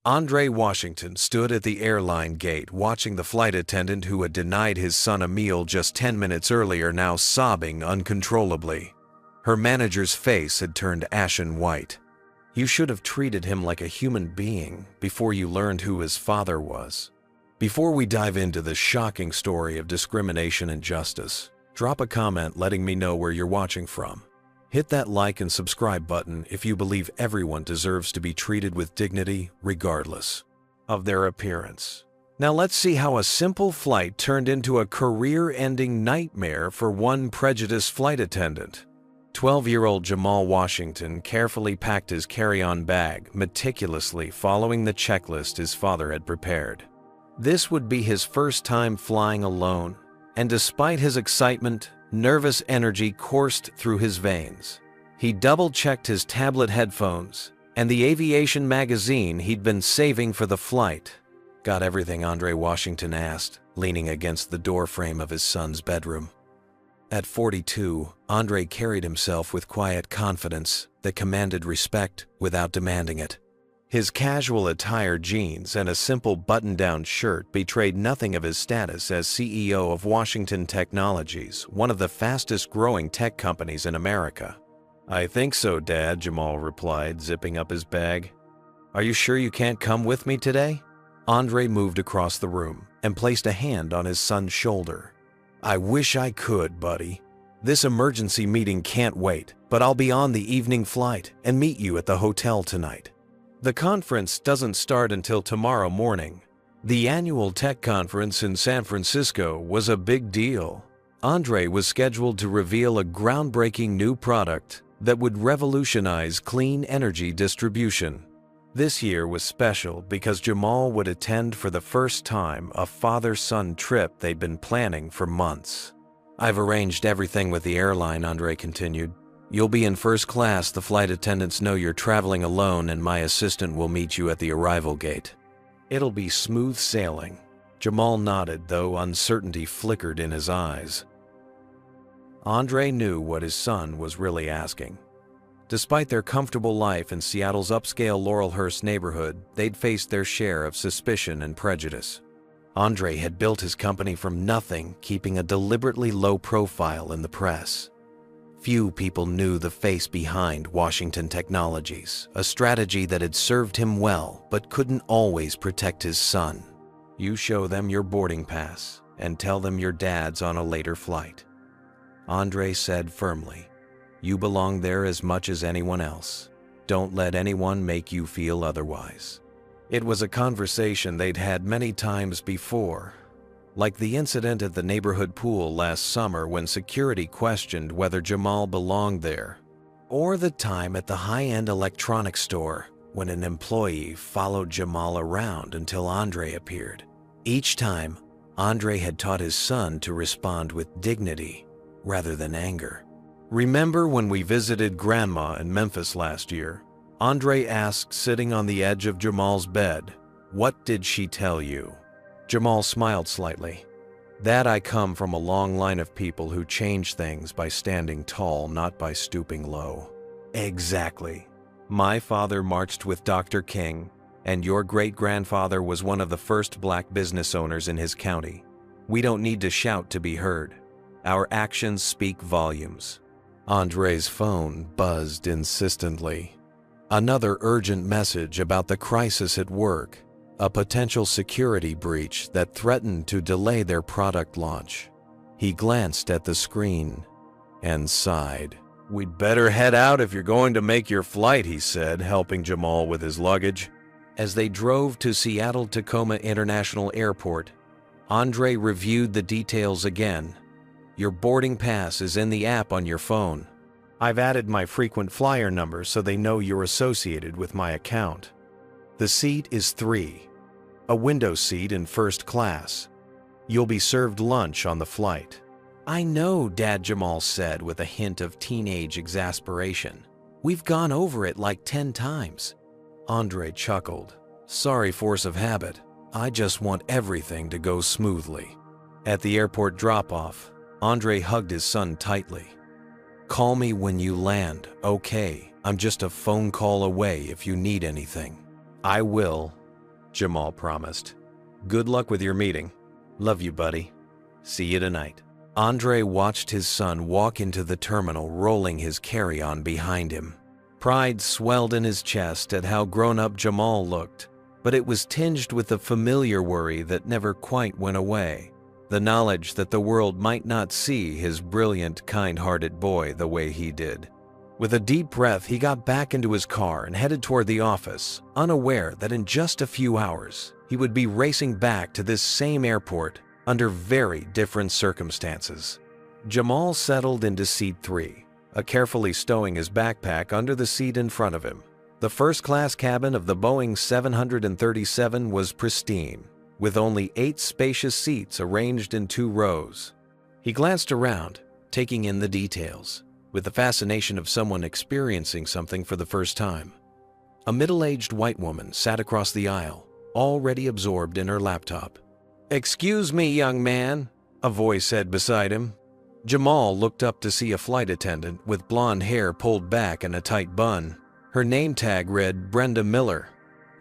Jamal Washington stood at the airline gate watching the flight attendant who had denied his son a meal just 10 minutes earlier now sobbing uncontrollably. Her manager's face had turned ashen white. You should have treated him like a human being before you learned who his father was. Before we dive into this shocking story of discrimination and justice, drop a comment letting me know where you're watching from. Hit that like and subscribe button if you believe everyone deserves to be treated with dignity regardless of their appearance. Now let's see how a simple flight turned into a career-ending nightmare for one prejudiced flight attendant. 12-year-old Jamal Washington carefully packed his carry-on bag, meticulously following the checklist his father had prepared. This would be his first time flying alone, and despite his excitement, nervous energy coursed through his veins. He double-checked his tablet headphones and the aviation magazine he'd been saving for the flight. Got everything, Jamal Washington asked, leaning against the doorframe of his son's bedroom. At 42, Jamal carried himself with quiet confidence that commanded respect without demanding it. His casual attire, jeans, and a simple button-down shirt betrayed nothing of his status as CEO of Washington Technologies, one of the fastest-growing tech companies in America. "I think so, Dad," Jamal replied, zipping up his bag. "Are you sure you can't come with me today?" Jamal moved across the room and placed a hand on his son's shoulder. "I wish I could, buddy. This emergency meeting can't wait, but I'll be on the evening flight and meet you at the hotel tonight." The conference doesn't start until tomorrow morning. The annual tech conference in San Francisco was a big deal. Jamal was scheduled to reveal a groundbreaking new product that would revolutionize clean energy distribution. This year was special because Jamal would attend for the first time a father-son trip they'd been planning for months. "I've arranged everything with the airline," Jamal continued. "You'll be in first class. The flight attendants know you're traveling alone, and my assistant will meet you at the arrival gate. It'll be smooth sailing." Jamal nodded, though uncertainty flickered in his eyes. Jamal knew what his son was really asking. Despite their comfortable life in Seattle's upscale Laurelhurst neighborhood, they'd faced their share of suspicion and prejudice. Jamal had built his company from nothing, keeping a deliberately low profile in the press. Few people knew the face behind Washington Technologies, a strategy that had served him well but couldn't always protect his son. "You show them your boarding pass and tell them your dad's on a later flight," Jamal said firmly. "You belong there as much as anyone else. Don't let anyone make you feel otherwise." It was a conversation they'd had many times before, like the incident at the neighborhood pool last summer when security questioned whether Jamal belonged there, or the time at the high-end electronics store when an employee followed Jamal around until Jamal appeared. Each time, Jamal had taught his son to respond with dignity rather than anger. "Remember when we visited Grandma in Memphis last year?" Jamal asked, sitting on the edge of Jamal's bed. "What did she tell you?" Jamal smiled slightly. "That I come from a long line of people who change things by standing tall, not by stooping low." "Exactly. My father marched with Dr. King, and your great-grandfather was one of the first black business owners in his county. We don't need to shout to be heard. Our actions speak volumes." Jamal's phone buzzed insistently. Another urgent message about the crisis at work. A potential security breach that threatened to delay their product launch. He glanced at the screen and sighed. "We'd better head out if you're going to make your flight," he said, helping Jamal with his luggage. As they drove to Seattle-Tacoma International Airport, Jamal reviewed the details again. "Your boarding pass is in the app on your phone. I've added my frequent flyer number so they know you're associated with my account. The seat is 3, a window seat in first class. You'll be served lunch on the flight." "I know, Dad," Jamal said with a hint of teenage exasperation. "We've gone over it like 10 times. Jamal chuckled. "Sorry, force of habit. I just want everything to go smoothly." At the airport drop-off, Jamal hugged his son tightly. "Call me when you land, okay? I'm just a phone call away if you need anything." "I will." Jamal promised. "Good luck with your meeting. Love you, buddy. See you tonight." Andre watched his son walk into the terminal, rolling his carry-on behind him. Pride swelled in his chest at how grown-up Jamal looked, but it was tinged with a familiar worry that never quite went away. The knowledge that the world might not see his brilliant, kind-hearted boy the way he did. With a deep breath, he got back into his car and headed toward the office, unaware that in just a few hours, he would be racing back to this same airport under very different circumstances. Jamal settled into seat 3, carefully stowing his backpack under the seat in front of him. The first-class cabin of the Boeing 737 was pristine, with only 8 spacious seats arranged in 2 rows. He glanced around, taking in the details, with the fascination of someone experiencing something for the first time. A middle-aged white woman sat across the aisle, already absorbed in her laptop. "Excuse me, young man," a voice said beside him. Jamal looked up to see a flight attendant with blonde hair pulled back in a tight bun. Her name tag read Brenda Miller.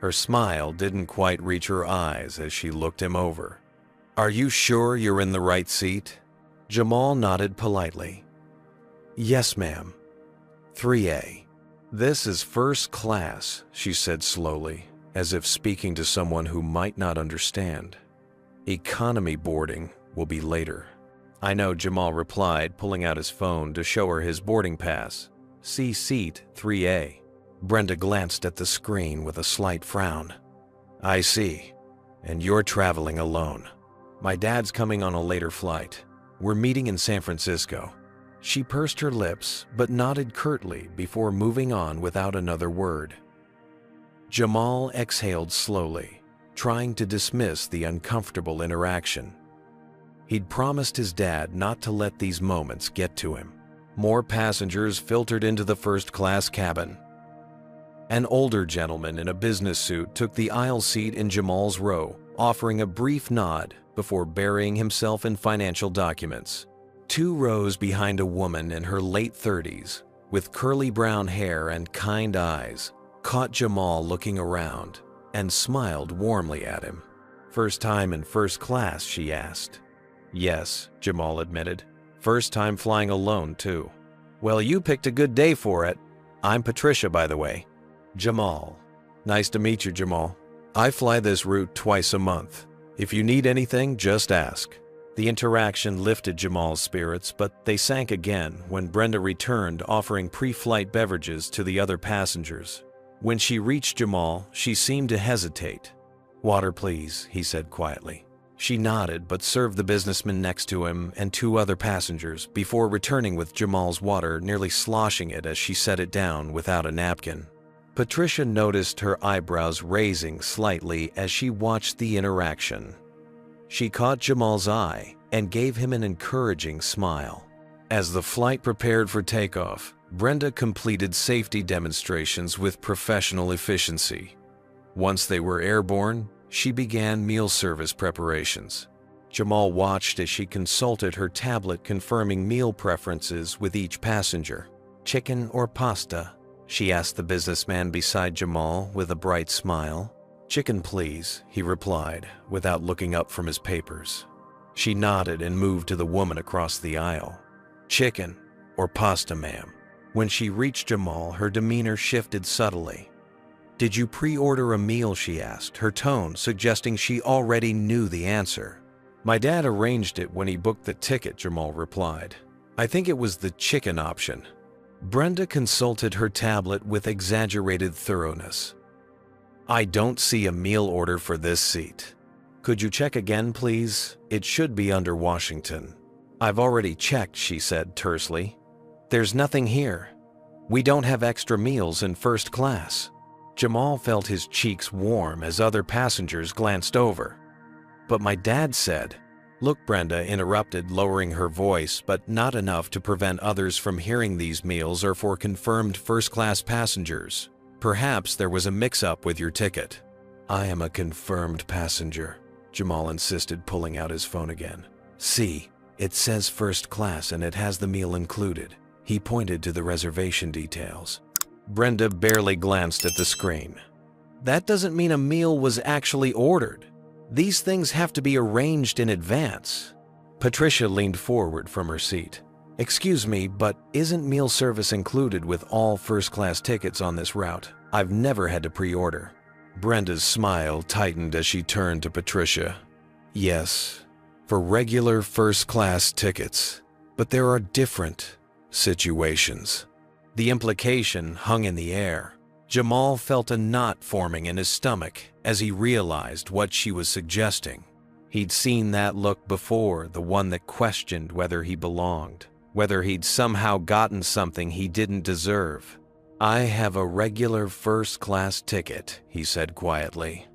Her smile didn't quite reach her eyes as she looked him over. "Are you sure you're in the right seat?" Jamal nodded politely. "Yes, ma'am. 3A. "This is first class," she said slowly, as if speaking to someone who might not understand. "Economy boarding will be later." "I know," Jamal replied, pulling out his phone to show her his boarding pass. "See seat 3A. Brenda glanced at the screen with a slight frown. "I see. And you're traveling alone." "My dad's coming on a later flight. We're meeting in San Francisco." She pursed her lips, but nodded curtly before moving on without another word. Jamal exhaled slowly, trying to dismiss the uncomfortable interaction. He'd promised his dad not to let these moments get to him. More passengers filtered into the first-class cabin. An older gentleman in a business suit took the aisle seat in Jamal's row, offering a brief nod before burying himself in financial documents. 2 rows behind a woman in her late 30s, with curly brown hair and kind eyes, caught Jamal looking around and smiled warmly at him. "First time in first class?" she asked. "Yes," Jamal admitted. "First time flying alone, too." "Well, you picked a good day for it. I'm Patricia, by the way." "Jamal. Nice to meet you, Jamal. I fly this route twice a month. If you need anything, just ask." The interaction lifted Jamal's spirits, but they sank again when Brenda returned, offering pre-flight beverages to the other passengers. When she reached Jamal, she seemed to hesitate. "Water, please," he said quietly. She nodded but served the businessman next to him and 2 other passengers before returning with Jamal's water, nearly sloshing it as she set it down without a napkin. Patricia noticed her eyebrows raising slightly as she watched the interaction. She caught Jamal's eye and gave him an encouraging smile. As the flight prepared for takeoff, Brenda completed safety demonstrations with professional efficiency. Once they were airborne, she began meal service preparations. Jamal watched as she consulted her tablet, confirming meal preferences with each passenger. "Chicken or pasta?" she asked the businessman beside Jamal with a bright smile. "Chicken, please," he replied, without looking up from his papers. She nodded and moved to the woman across the aisle. "Chicken or pasta, ma'am?" When she reached Jamal, her demeanor shifted subtly. "Did you pre-order a meal?" she asked, her tone suggesting she already knew the answer. "My dad arranged it when he booked the ticket," Jamal replied. "I think it was the chicken option." Brenda consulted her tablet with exaggerated thoroughness. "I don't see a meal order for this seat. Could you check again, please? It should be under Washington." "I've already checked," she said tersely. "There's nothing here. We don't have extra meals in first class." Jamal felt his cheeks warm as other passengers glanced over. "But my dad said—" "Look," Brenda interrupted, lowering her voice, but not enough to prevent others from hearing. "These meals are for confirmed first-class passengers. Perhaps there was a mix-up with your ticket." "I am a confirmed passenger," Jamal insisted, pulling out his phone again. "See, it says first class and it has the meal included." He pointed to the reservation details. Brenda barely glanced at the screen. That doesn't mean a meal was actually ordered. These things have to be arranged in advance. Patricia leaned forward from her seat. Excuse me, but isn't meal service included with all first-class tickets on this route? I've never had to pre-order. Brenda's smile tightened as she turned to Patricia. Yes, for regular first-class tickets, but there are different situations. The implication hung in the air. Jamal felt a knot forming in his stomach as he realized what she was suggesting. He'd seen that look before, the one that questioned whether he belonged, whether he'd somehow gotten something he didn't deserve. I have a regular first-class ticket, he said quietly.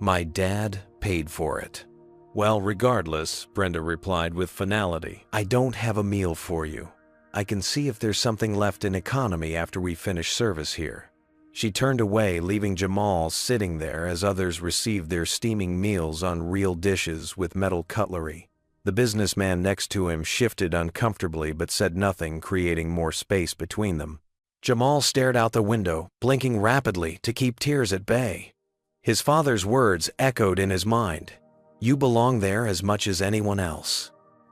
My dad paid for it. Well, regardless, Brenda replied with finality, I don't have a meal for you. I can see if there's something left in economy after we finish service here. She turned away, leaving Jamal sitting there as others received their steaming meals on real dishes with metal cutlery. The businessman next to him shifted uncomfortably but said nothing, creating more space between them. Jamal stared out the window, blinking rapidly to keep tears at bay. His father's words echoed in his mind. You belong there as much as anyone else.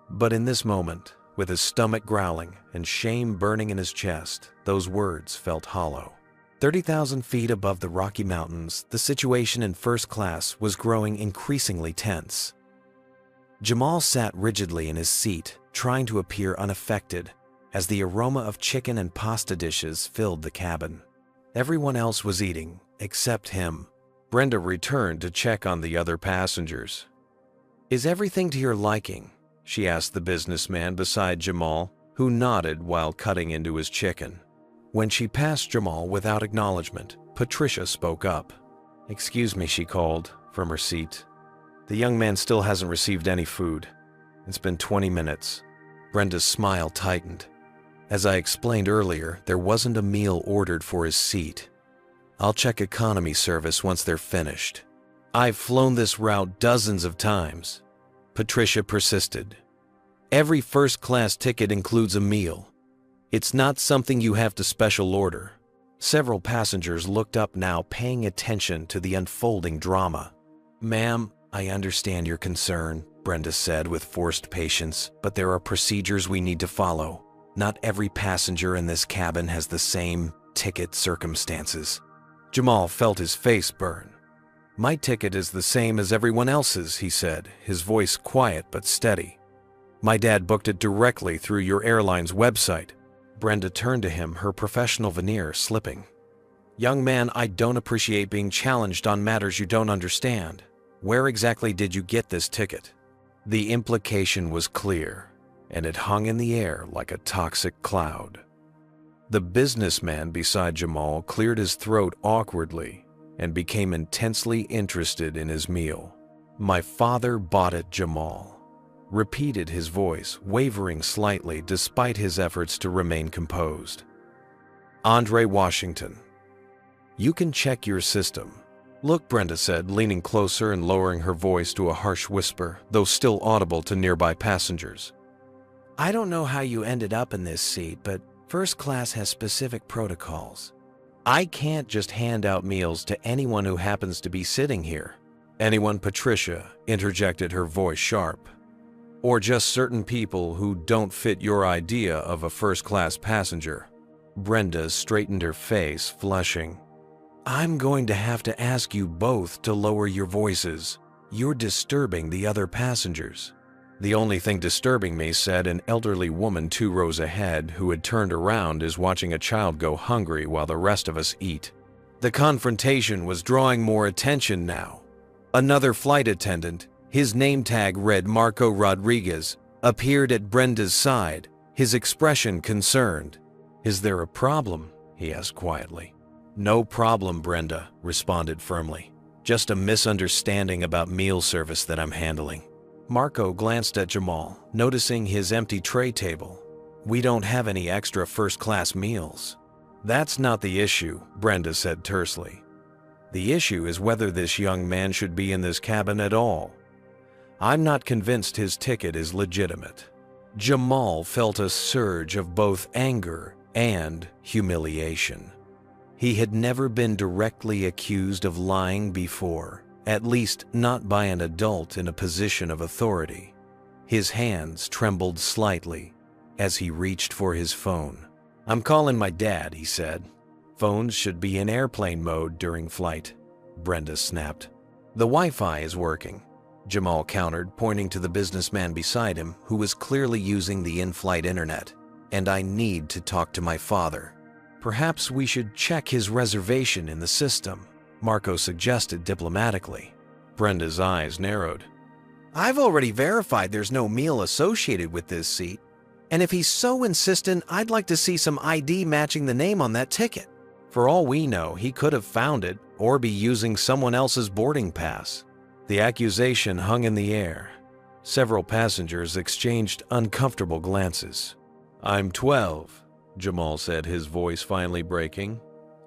But in this moment, with his stomach growling and shame burning in his chest, those words felt hollow. 30,000 feet above the Rocky Mountains, the situation in first class was growing increasingly tense. Jamal sat rigidly in his seat, trying to appear unaffected, as the aroma of chicken and pasta dishes filled the cabin. Everyone else was eating, except him. Brenda returned to check on the other passengers. Is everything to your liking? She asked the businessman beside Jamal, who nodded while cutting into his chicken. When she passed Jamal without acknowledgement, Patricia spoke up. Excuse me, she called from her seat. The young man still hasn't received any food. It's been 20 minutes. Brenda's smile tightened. As I explained earlier, there wasn't a meal ordered for his seat. I'll check economy service once they're finished. I've flown this route dozens of times. Patricia persisted. Every first-class ticket includes a meal. It's not something you have to special order. Several passengers looked up now, paying attention to the unfolding drama. Ma'am, I understand your concern, Brenda said with forced patience, but there are procedures we need to follow. Not every passenger in this cabin has the same ticket circumstances. Jamal felt his face burn. My ticket is the same as everyone else's, he said, his voice quiet but steady. My dad booked it directly through your airline's website. Brenda turned to him, her professional veneer slipping. Young man, I don't appreciate being challenged on matters you don't understand. Where exactly did you get this ticket? The implication was clear, and it hung in the air like a toxic cloud. The businessman beside Jamal cleared his throat awkwardly and became intensely interested in his meal. My father bought it, Jamal. Repeated his voice, wavering slightly despite his efforts to remain composed. Andre Washington. You can check your system. Look, Brenda said, leaning closer and lowering her voice to a harsh whisper, though still audible to nearby passengers. I don't know how you ended up in this seat, but first class has specific protocols. I can't just hand out meals to anyone who happens to be sitting here. Anyone, Patricia interjected, her voice sharp. Or just certain people who don't fit your idea of a first-class passenger. Brenda straightened her face, flushing. I'm going to have to ask you both to lower your voices. You're disturbing the other passengers. The only thing disturbing me, said an elderly woman 2 rows ahead who had turned around, is watching a child go hungry while the rest of us eat. The confrontation was drawing more attention now. Another flight attendant, his name tag read Marco Rodriguez, appeared at Brenda's side, his expression concerned. Is there a problem? He asked quietly. No problem, Brenda responded firmly. Just a misunderstanding about meal service that I'm handling. Marco glanced at Jamal, noticing his empty tray table. We don't have any extra first-class meals. That's not the issue, Brenda said tersely. The issue is whether this young man should be in this cabin at all. I'm not convinced his ticket is legitimate. Jamal felt a surge of both anger and humiliation. He had never been directly accused of lying before, at least not by an adult in a position of authority. His hands trembled slightly as he reached for his phone. "I'm calling my dad," he said. "Phones should be in airplane mode during flight," Brenda snapped. "The Wi-Fi is working," Jamal countered, pointing to the businessman beside him who was clearly using the in-flight internet. "And I need to talk to my father." "Perhaps we should check his reservation in the system," Marco suggested diplomatically. Brenda's eyes narrowed. "I've already verified there's no meal associated with this seat. And if he's so insistent, I'd like to see some ID matching the name on that ticket." For all we know, he could have found it or be using someone else's boarding pass. The accusation hung in the air. Several passengers exchanged uncomfortable glances. "I'm 12, Jamal said, his voice finally breaking.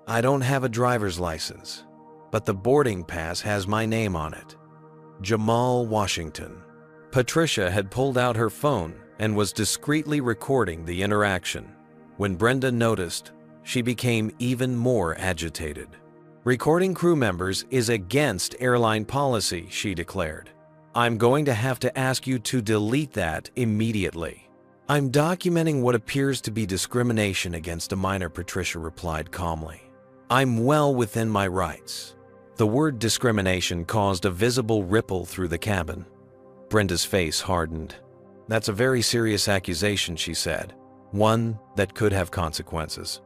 "I don't have a driver's license, but the boarding pass has my name on it. Jamal Washington." Patricia had pulled out her phone and was discreetly recording the interaction. When Brenda noticed, she became even more agitated. "Recording crew members is against airline policy," she declared. "I'm going to have to ask you to delete that immediately." "I'm documenting what appears to be discrimination against a minor," Patricia replied calmly. "I'm well within my rights." The word discrimination caused a visible ripple through the cabin. Brenda's face hardened. "That's a very serious accusation," she said. "One that could have consequences."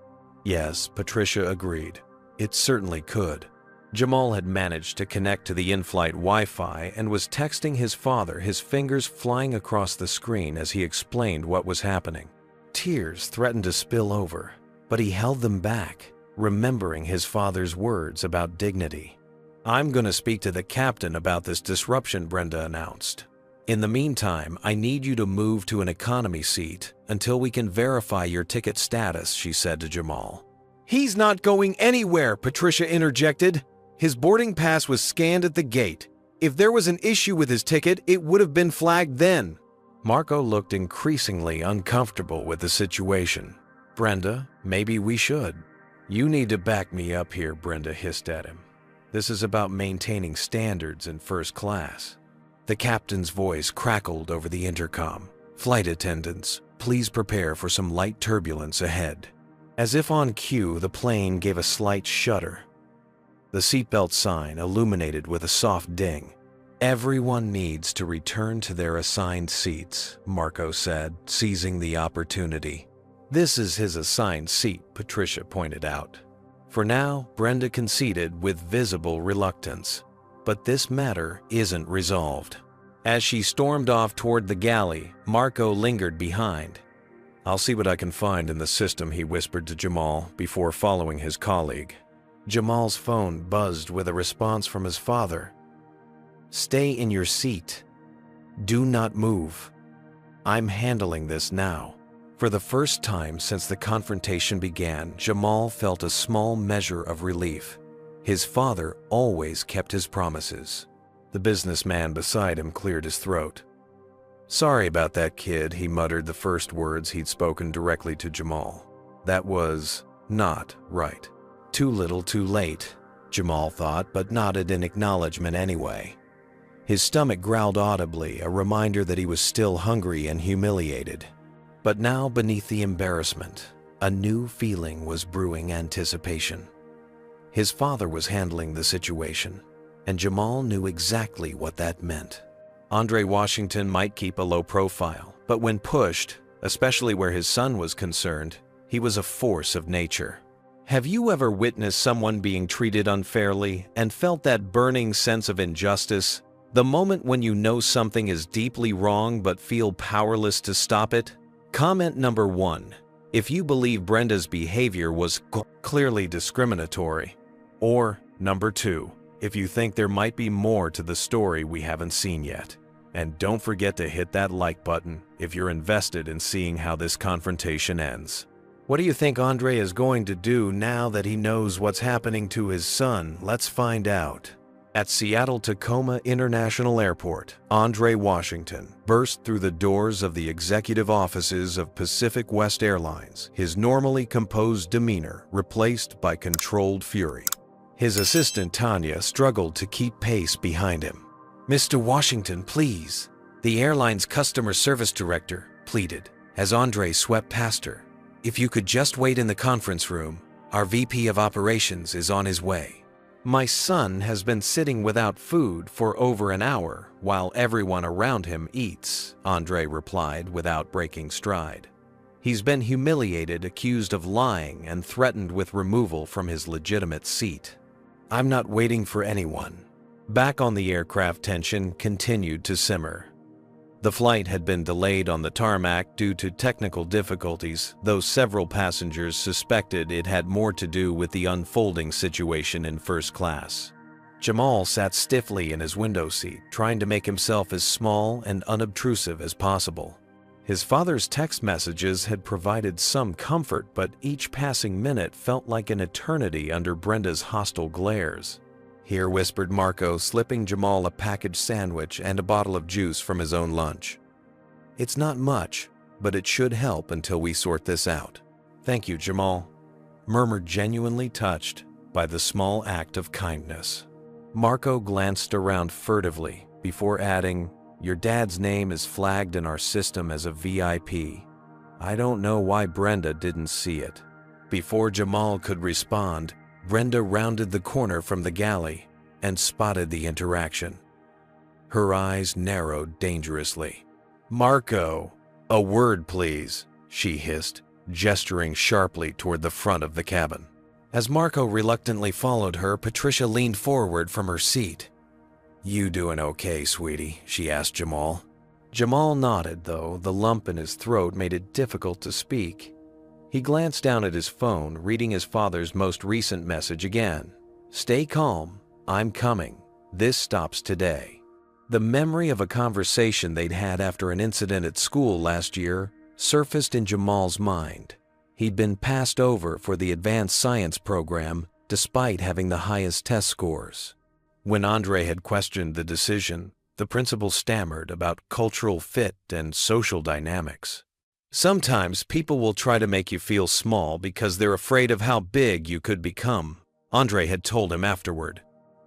"Yes," Patricia agreed. "It certainly could." Jamal had managed to connect to the in-flight Wi-Fi and was texting his father, his fingers flying across the screen as he explained what was happening. Tears threatened to spill over, but he held them back, remembering his father's words about dignity. "I'm going to speak to the captain about this disruption," Brenda announced. "In the meantime, I need you to move to an economy seat until we can verify your ticket status," she said to Jamal. "He's not going anywhere," Patricia interjected. "His boarding pass was scanned at the gate. If there was an issue with his ticket, it would have been flagged then." Marco looked increasingly uncomfortable with the situation. "Brenda, maybe we should." "You need to back me up here," Brenda hissed at him. "This is about maintaining standards in first class." The captain's voice crackled over the intercom. "Flight attendants, please prepare for some light turbulence ahead." As if on cue, the plane gave a slight shudder. The seatbelt sign illuminated with a soft ding. "Everyone needs to return to their assigned seats," Marco said, seizing the opportunity. "This is his assigned seat," Patricia pointed out. For now, Brenda conceded with visible reluctance. But this matter isn't resolved. As she stormed off toward the galley, Marco lingered behind. "I'll see what I can find in the system," he whispered to Jamal before following his colleague. Jamal's phone buzzed with a response from his father. "Stay in your seat. Do not move. I'm handling this now." For the first time since the confrontation began, Jamal felt a small measure of relief. His father always kept his promises. The businessman beside him cleared his throat. "Sorry about that, kid," he muttered the first words he'd spoken directly to Jamal. "That was not right." Too little too late, Jamal thought, but nodded in acknowledgement anyway. His stomach growled audibly, a reminder that he was still hungry and humiliated. But now, beneath the embarrassment, a new feeling was brewing: anticipation. His father was handling the situation, and Jamal knew exactly what that meant. Andre Washington might keep a low profile, but when pushed, especially where his son was concerned, he was a force of nature. Have you ever witnessed someone being treated unfairly and felt that burning sense of injustice? The moment when you know something is deeply wrong but feel powerless to stop it? Comment number 1. If you believe Brenda's behavior was clearly discriminatory. Or number 2. If you think there might be more to the story we haven't seen yet. And don't forget to hit that like button if you're invested in seeing how this confrontation ends. What do you think Andre is going to do now that he knows what's happening to his son? Let's find out. At Seattle-Tacoma International Airport, Jamal Washington burst through the doors of the executive offices of Pacific West Airlines, his normally composed demeanor replaced by controlled fury. His assistant Tanya struggled to keep pace behind him. "Mr. Washington, please," the airline's customer service director pleaded as Andre swept past her. "If you could just wait in the conference room, our VP of operations is on his way." "My son has been sitting without food for over an hour while everyone around him eats," Andre replied without breaking stride. "He's been humiliated, accused of lying, and threatened with removal from his legitimate seat." "I'm not waiting for anyone." Back on the aircraft, tension continued to simmer. The flight had been delayed on the tarmac due to technical difficulties, though several passengers suspected it had more to do with the unfolding situation in first class. Jamal sat stiffly in his window seat, trying to make himself as small and unobtrusive as possible. His father's text messages had provided some comfort, but each passing minute felt like an eternity under Brenda's hostile glares. "Here," whispered Marco, slipping Jamal a packaged sandwich and a bottle of juice from his own lunch. "It's not much, but it should help until we sort this out." "Thank you, Jamal," murmured, genuinely touched by the small act of kindness. Marco glanced around furtively before adding, "Your dad's name is flagged in our system as a VIP. I don't know why Brenda didn't see it." Before Jamal could respond, Brenda rounded the corner from the galley and spotted the interaction. Her eyes narrowed dangerously. "Marco, a word please," she hissed, gesturing sharply toward the front of the cabin. As Marco reluctantly followed her, Patricia leaned forward from her seat. "You doing okay, sweetie?" she asked Jamal. Jamal nodded, though the lump in his throat made it difficult to speak. He glanced down at his phone, reading his father's most recent message again. "Stay calm. I'm coming. This stops today." The memory of a conversation they'd had after an incident at school last year surfaced in Jamal's mind. He'd been passed over for the advanced science program despite having the highest test scores. When Andre had questioned the decision, the principal stammered about cultural fit and social dynamics. "Sometimes people will try to make you feel small because they're afraid of how big you could become," Andre had told him afterward.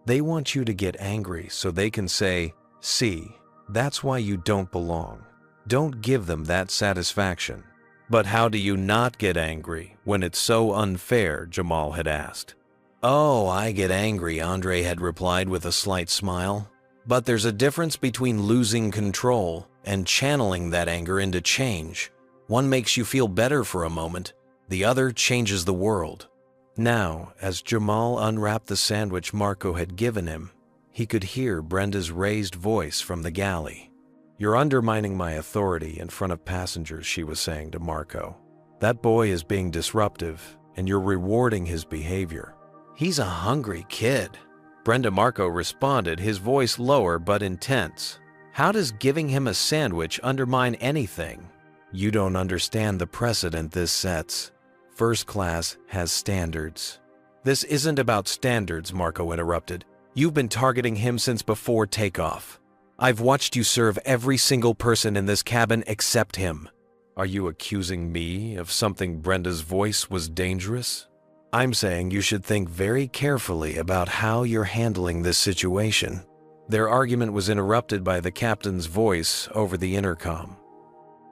"They want you to get angry so they can say, 'See, that's why you don't belong.' Don't give them that satisfaction." "But how do you not get angry when it's so unfair?" Jamal had asked. "Oh, I get angry," Andre had replied with a slight smile. "But there's a difference between losing control and channeling that anger into change. One makes you feel better for a moment, the other changes the world." Now, as Jamal unwrapped the sandwich Marco had given him, he could hear Brenda's raised voice from the galley. "You're undermining my authority in front of passengers," she was saying to Marco. "That boy is being disruptive, and you're rewarding his behavior." "He's a hungry kid," Brenda Marco responded, his voice lower but intense. "How does giving him a sandwich undermine anything?" "You don't understand the precedent this sets. First class has standards." "This isn't about standards," Marco interrupted. "You've been targeting him since before takeoff. I've watched you serve every single person in this cabin except him." "Are you accusing me of something?" Brenda's voice was dangerous. "I'm saying you should think very carefully about how you're handling this situation." Their argument was interrupted by the captain's voice over the intercom.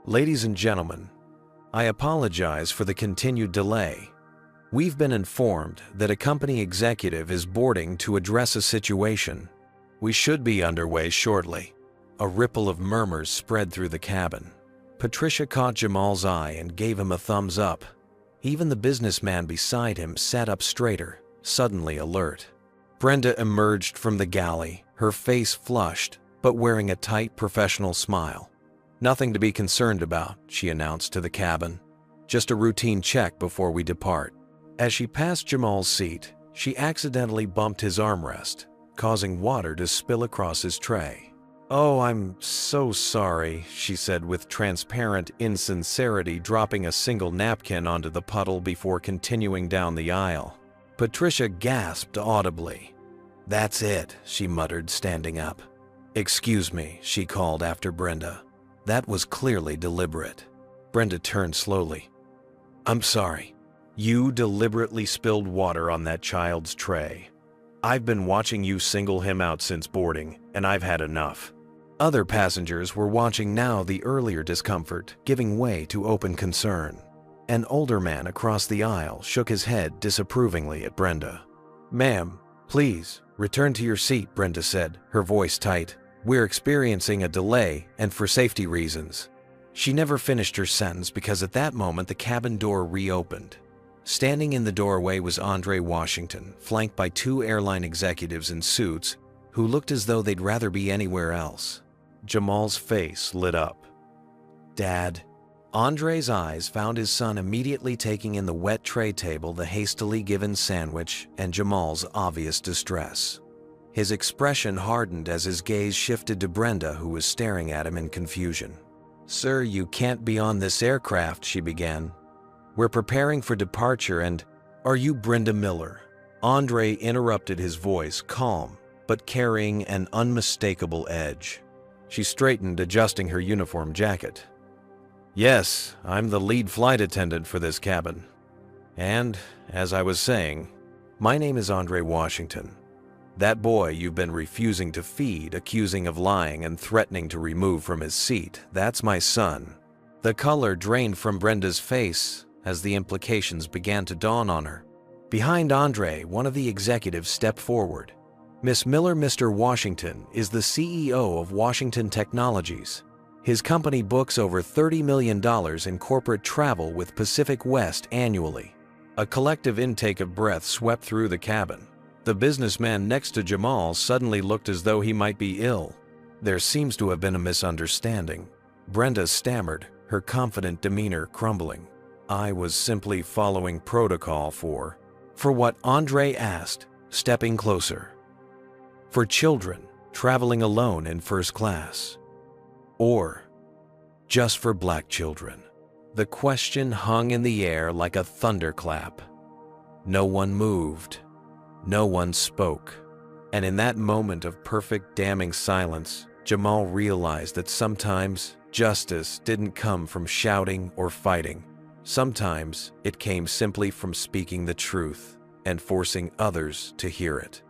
"Ladies and gentlemen, I apologize for the continued delay. We've been informed that a company executive is boarding to address a situation. We should be underway shortly." A ripple of murmurs spread through the cabin. Patricia caught Jamal's eye and gave him a thumbs up. Even the businessman beside him sat up straighter, suddenly alert. Brenda emerged from the galley, her face flushed, but wearing a tight professional smile. "Nothing to be concerned about," she announced to the cabin. "Just a routine check before we depart." As she passed Jamal's seat, she accidentally bumped his armrest, causing water to spill across his tray. "Oh, I'm so sorry," she said with transparent insincerity, dropping a single napkin onto the puddle before continuing down the aisle. Patricia gasped audibly. "That's it," she muttered, standing up. "Excuse me," she called after Brenda. That was clearly deliberate. Brenda turned slowly. "I'm sorry. You deliberately spilled water on that child's tray. I've been watching you single him out since boarding, and I've had enough." Other passengers were watching now, the earlier discomfort giving way to open concern. An older man across the aisle shook his head disapprovingly at Brenda. "Ma'am, please, return to your seat," Brenda said, her voice tight. "We're experiencing a delay, and for safety reasons." She never finished her sentence because at that moment the cabin door reopened. Standing in the doorway was Jamal Washington, flanked by two airline executives in suits who looked as though they'd rather be anywhere else. Jamal's face lit up. "Dad." Andre's eyes found his son immediately taking in the wet tray table, the hastily given sandwich, and Jamal's obvious distress. His expression hardened as his gaze shifted to Brenda, who was staring at him in confusion. "Sir, you can't be on this aircraft," she began. "We're preparing for departure and—" "Are you Brenda Miller?" Andre interrupted, his voice calm, but carrying an unmistakable edge. She straightened, adjusting her uniform jacket. "Yes, I'm the lead flight attendant for this cabin. And, as I was saying, my name is Jamal Washington. That boy you've been refusing to feed, accusing of lying and threatening to remove from his seat, that's my son." The color drained from Brenda's face as the implications began to dawn on her. Behind Andre, one of the executives stepped forward. "Miss Miller, Mr. Washington is the CEO of Washington Technologies. His company books over $30 million in corporate travel with Pacific West annually." A collective intake of breath swept through the cabin. The businessman next to Jamal suddenly looked as though he might be ill. "There seems to have been a misunderstanding," Brenda stammered, her confident demeanor crumbling. "I was simply following protocol for what?" Andre asked, stepping closer. "For children traveling alone in first class. Or just for black children?" The question hung in the air like a thunderclap. No one moved. No one spoke. And in that moment of perfect, damning silence, Jamal realized that sometimes justice didn't come from shouting or fighting. Sometimes it came simply from speaking the truth and forcing others to hear it.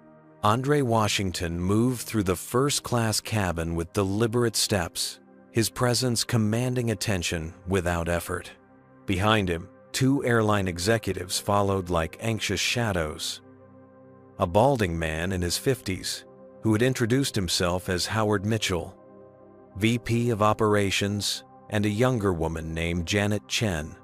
Jamal Washington moved through the first-class cabin with deliberate steps, his presence commanding attention without effort. Behind him, two airline executives followed like anxious shadows. A balding man in his 50s, who had introduced himself as Howard Mitchell, VP of Operations, and a younger woman named Janet Chen,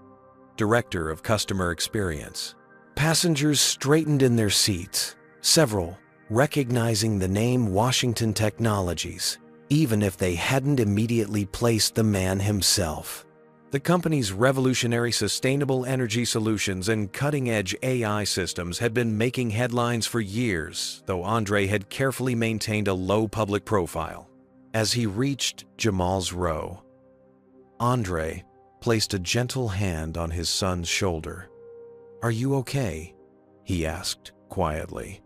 Director of Customer Experience. Passengers straightened in their seats, several recognizing the name Washington Technologies, even if they hadn't immediately placed the man himself. The company's revolutionary sustainable energy solutions and cutting-edge AI systems had been making headlines for years, though Andre had carefully maintained a low public profile. As he reached Jamal's row, Andre placed a gentle hand on his son's shoulder. "Are you okay?" he asked quietly.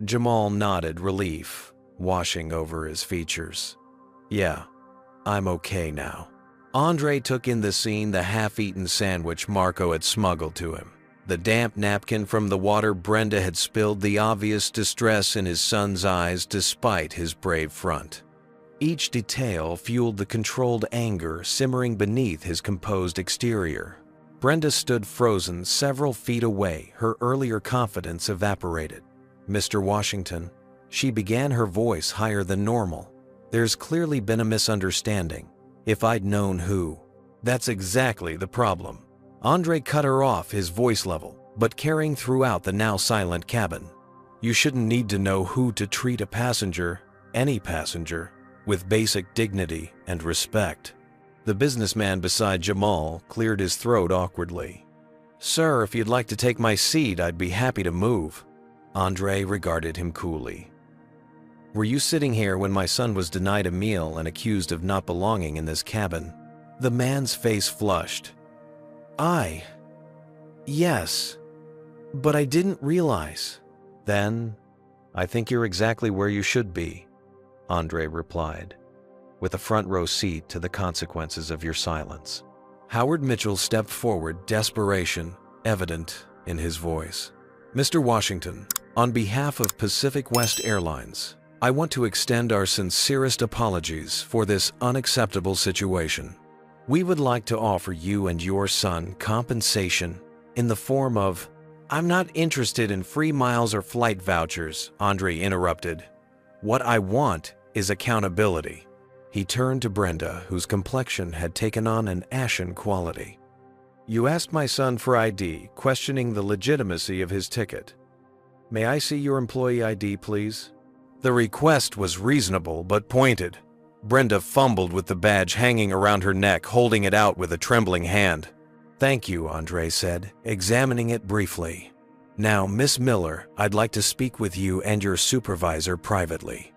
Jamal nodded, relief washing over his features. "Yeah, I'm okay now." Andre took in the scene, the half-eaten sandwich Marco had smuggled to him, the damp napkin from the water Brenda had spilled, the obvious distress in his son's eyes despite his brave front. Each detail fueled the controlled anger simmering beneath his composed exterior. Brenda stood frozen several feet away, her earlier confidence evaporated. "Mr. Washington," she began, her voice higher than normal. "There's clearly been a misunderstanding. If I'd known who—" "That's exactly the problem." Andre cut her off, his voice level, but carrying throughout the now silent cabin. "You shouldn't need to know who to treat a passenger, any passenger, with basic dignity and respect." The businessman beside Jamal cleared his throat awkwardly. "Sir, if you'd like to take my seat, I'd be happy to move." Andre regarded him coolly. "Were you sitting here when my son was denied a meal and accused of not belonging in this cabin?" The man's face flushed. Yes, but I didn't realize." "Then I think you're exactly where you should be, Andre replied, with a front row seat to the consequences of your silence. Howard Mitchell stepped forward, desperation evident in his voice. Mr. Washington, on behalf of Pacific West Airlines, I want to extend our sincerest apologies for this unacceptable situation. We would like to offer you and your son compensation in the form of— I'm not interested in free miles or flight vouchers, Andre interrupted. What I want is accountability. He turned to Brenda, whose complexion had taken on an ashen quality. You asked my son for ID, questioning the legitimacy of his ticket. May I see your employee ID, please? The request was reasonable but pointed. Brenda fumbled with the badge hanging around her neck, holding it out with a trembling hand. Thank you, Andre said, examining it briefly. Now, Miss Miller, I'd like to speak with you and your supervisor privately.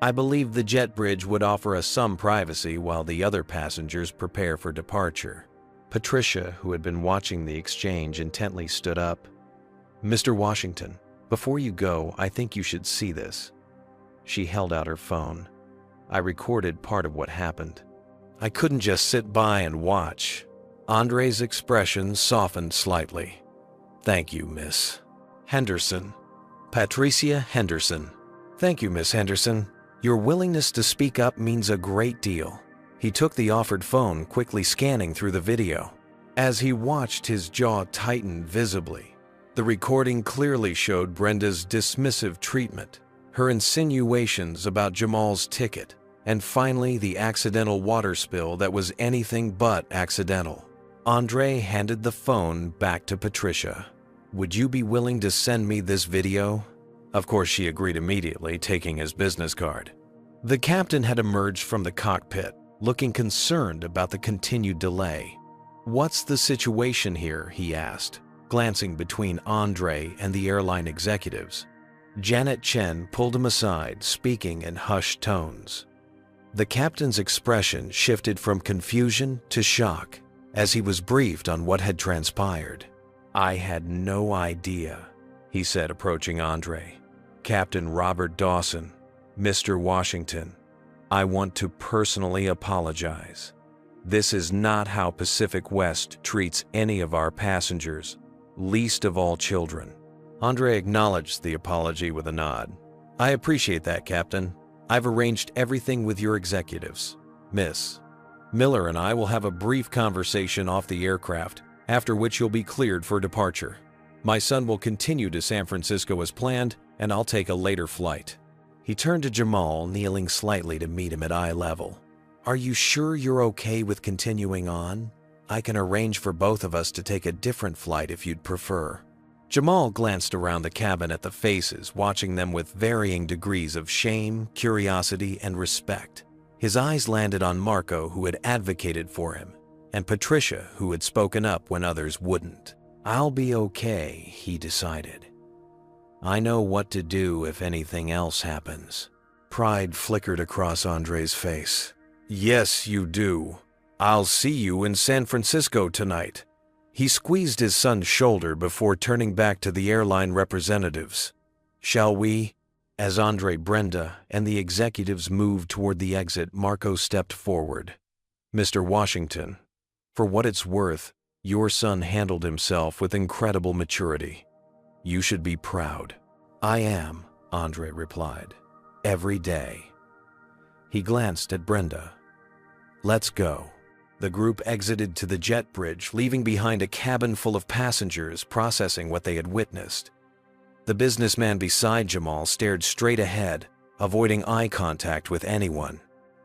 I believe the jet bridge would offer us some privacy while the other passengers prepare for departure. Patricia, who had been watching the exchange intently, stood up. Mr. Washington, before you go, I think you should see this. She held out her phone. I recorded part of what happened. I couldn't just sit by and watch. Andre's expression softened slightly. Thank you, Miss Henderson. Patricia Henderson. Thank you, Miss Henderson. Your willingness to speak up means a great deal. He took the offered phone, quickly scanning through the video. As he watched, his jaw tightened visibly. The recording clearly showed Brenda's dismissive treatment, her insinuations about Jamal's ticket, and finally the accidental water spill that was anything but accidental. Andre handed the phone back to Patricia. Would you be willing to send me this video? Of course, she agreed immediately, taking his business card. The captain had emerged from the cockpit, looking concerned about the continued delay. What's the situation here? He asked, glancing between Andre and the airline executives. Janet Chen pulled him aside, speaking in hushed tones. The captain's expression shifted from confusion to shock as he was briefed on what had transpired. I had no idea, he said, approaching Andre. Captain Robert Dawson, Mr. Washington, I want to personally apologize. This is not how Pacific West treats any of our passengers, least of all children. Andre acknowledged the apology with a nod. I appreciate that, Captain. I've arranged everything with your executives. Miss Miller and I will have a brief conversation off the aircraft, after which you'll be cleared for departure. My son will continue to San Francisco as planned, and I'll take a later flight. He turned to Jamal, kneeling slightly to meet him at eye level. Are you sure you're okay with continuing on? I can arrange for both of us to take a different flight if you'd prefer. Jamal glanced around the cabin at the faces, watching them with varying degrees of shame, curiosity, and respect. His eyes landed on Marco, who had advocated for him, and Patricia, who had spoken up when others wouldn't. I'll be okay, he decided. I know what to do if anything else happens. Pride flickered across Andre's face. Yes, you do. I'll see you in San Francisco tonight. He squeezed his son's shoulder before turning back to the airline representatives. Shall we? As Andre, Brenda, and the executives moved toward the exit, Marco stepped forward. Mr. Washington, for what it's worth, your son handled himself with incredible maturity. You should be proud. I am, Andre replied. Every day. He glanced at Brenda. Let's go. The group exited to the jet bridge, leaving behind a cabin full of passengers processing what they had witnessed. The businessman beside Jamal stared straight ahead, avoiding eye contact with anyone.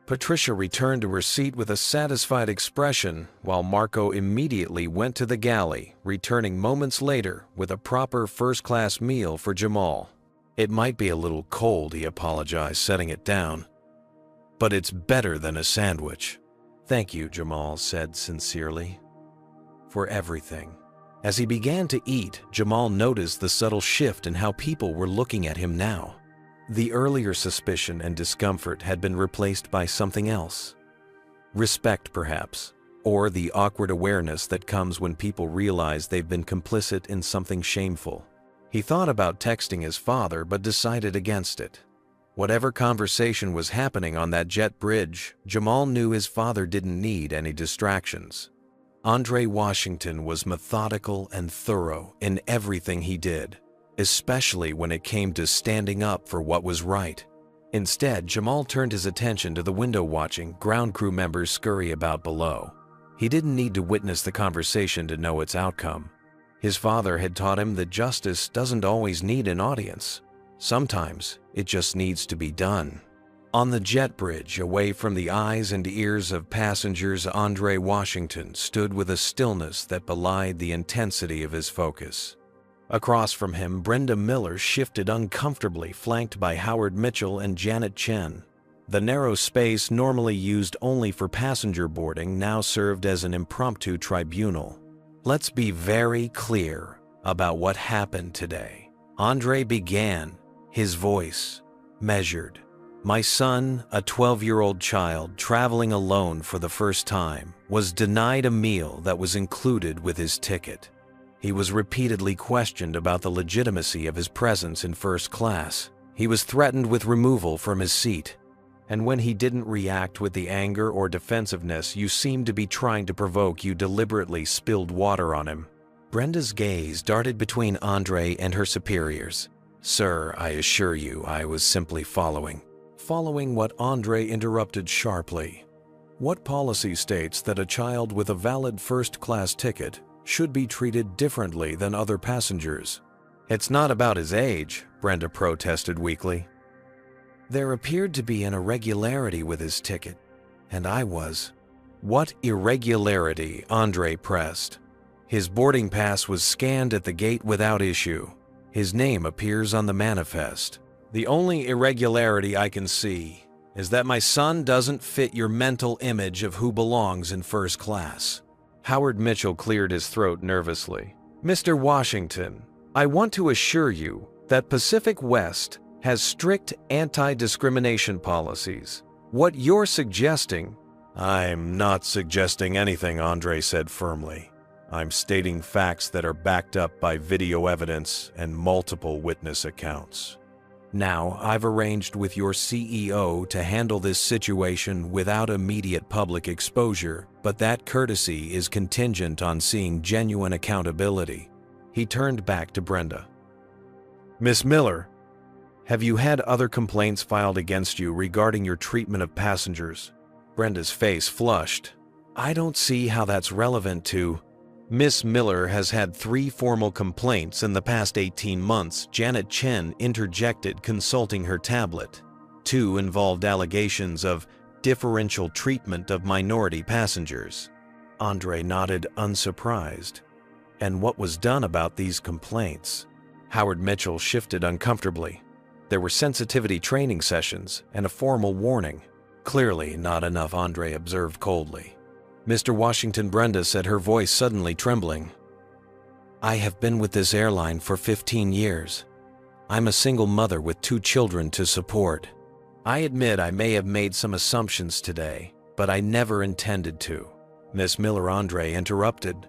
Patricia returned to her seat with a satisfied expression, while Marco immediately went to the galley, returning moments later with a proper first-class meal for Jamal. It might be a little cold, he apologized, setting it down, but it's better than a sandwich. Thank you, Jamal said sincerely, for everything. As he began to eat, Jamal noticed the subtle shift in how people were looking at him now. The earlier suspicion and discomfort had been replaced by something else. Respect, perhaps, or the awkward awareness that comes when people realize they've been complicit in something shameful. He thought about texting his father but decided against it. Whatever conversation was happening on that jet bridge, Jamal knew his father didn't need any distractions. Andre Washington was methodical and thorough in everything he did, especially when it came to standing up for what was right. Instead, Jamal turned his attention to the window watching ground crew members scurry about below. He didn't need to witness the conversation to know its outcome. His father had taught him that justice doesn't always need an audience. Sometimes it just needs to be done. On the jet bridge, away from the eyes and ears of passengers, Andre Washington stood with a stillness that belied the intensity of his focus. Across from him, Brenda Miller shifted uncomfortably, flanked by Howard Mitchell and Janet Chen. The narrow space normally used only for passenger boarding now served as an impromptu tribunal. Let's be very clear about what happened today. Andre began, his voice measured. My son, a 12-year-old child traveling alone for the first time, was denied a meal that was included with his ticket. He was repeatedly questioned about the legitimacy of his presence in first class. He was threatened with removal from his seat. And when he didn't react with the anger or defensiveness you seemed to be trying to provoke, you deliberately spilled water on him. Brenda's gaze darted between Andre and her superiors. Sir, I assure you, I was simply following what Andre interrupted sharply. What policy states that a child with a valid first-class ticket should be treated differently than other passengers? It's not about his age, Brenda protested weakly. There appeared to be an irregularity with his ticket, and I was. What irregularity? Andre pressed. His boarding pass was scanned at the gate without issue. His name appears on the manifest. The only irregularity I can see is that my son doesn't fit your mental image of who belongs in first class. Howard Mitchell cleared his throat nervously. Mr. Washington, I want to assure you that Pacific West has strict anti-discrimination policies. What you're suggesting— I'm not suggesting anything, Andre said firmly. I'm stating facts that are backed up by video evidence and multiple witness accounts. Now, I've arranged with your CEO to handle this situation without immediate public exposure, but that courtesy is contingent on seeing genuine accountability. He turned back to Brenda. Miss Miller, have you had other complaints filed against you regarding your treatment of passengers? Brenda's face flushed. I don't see how that's relevant to— Miss Miller has had 3 formal complaints in the past 18 months, Janet Chen interjected, consulting her tablet. 2 involved allegations of differential treatment of minority passengers. Andre nodded, unsurprised. And what was done about these complaints? Howard Mitchell shifted uncomfortably. There were sensitivity training sessions and a formal warning. Clearly not enough, Andre observed coldly. Mr. Washington, Brenda said, her voice suddenly trembling. I have been with this airline for 15 years. I'm a single mother with 2 children to support. I admit I may have made some assumptions today, but I never intended to. Miss Miller, Andre interrupted.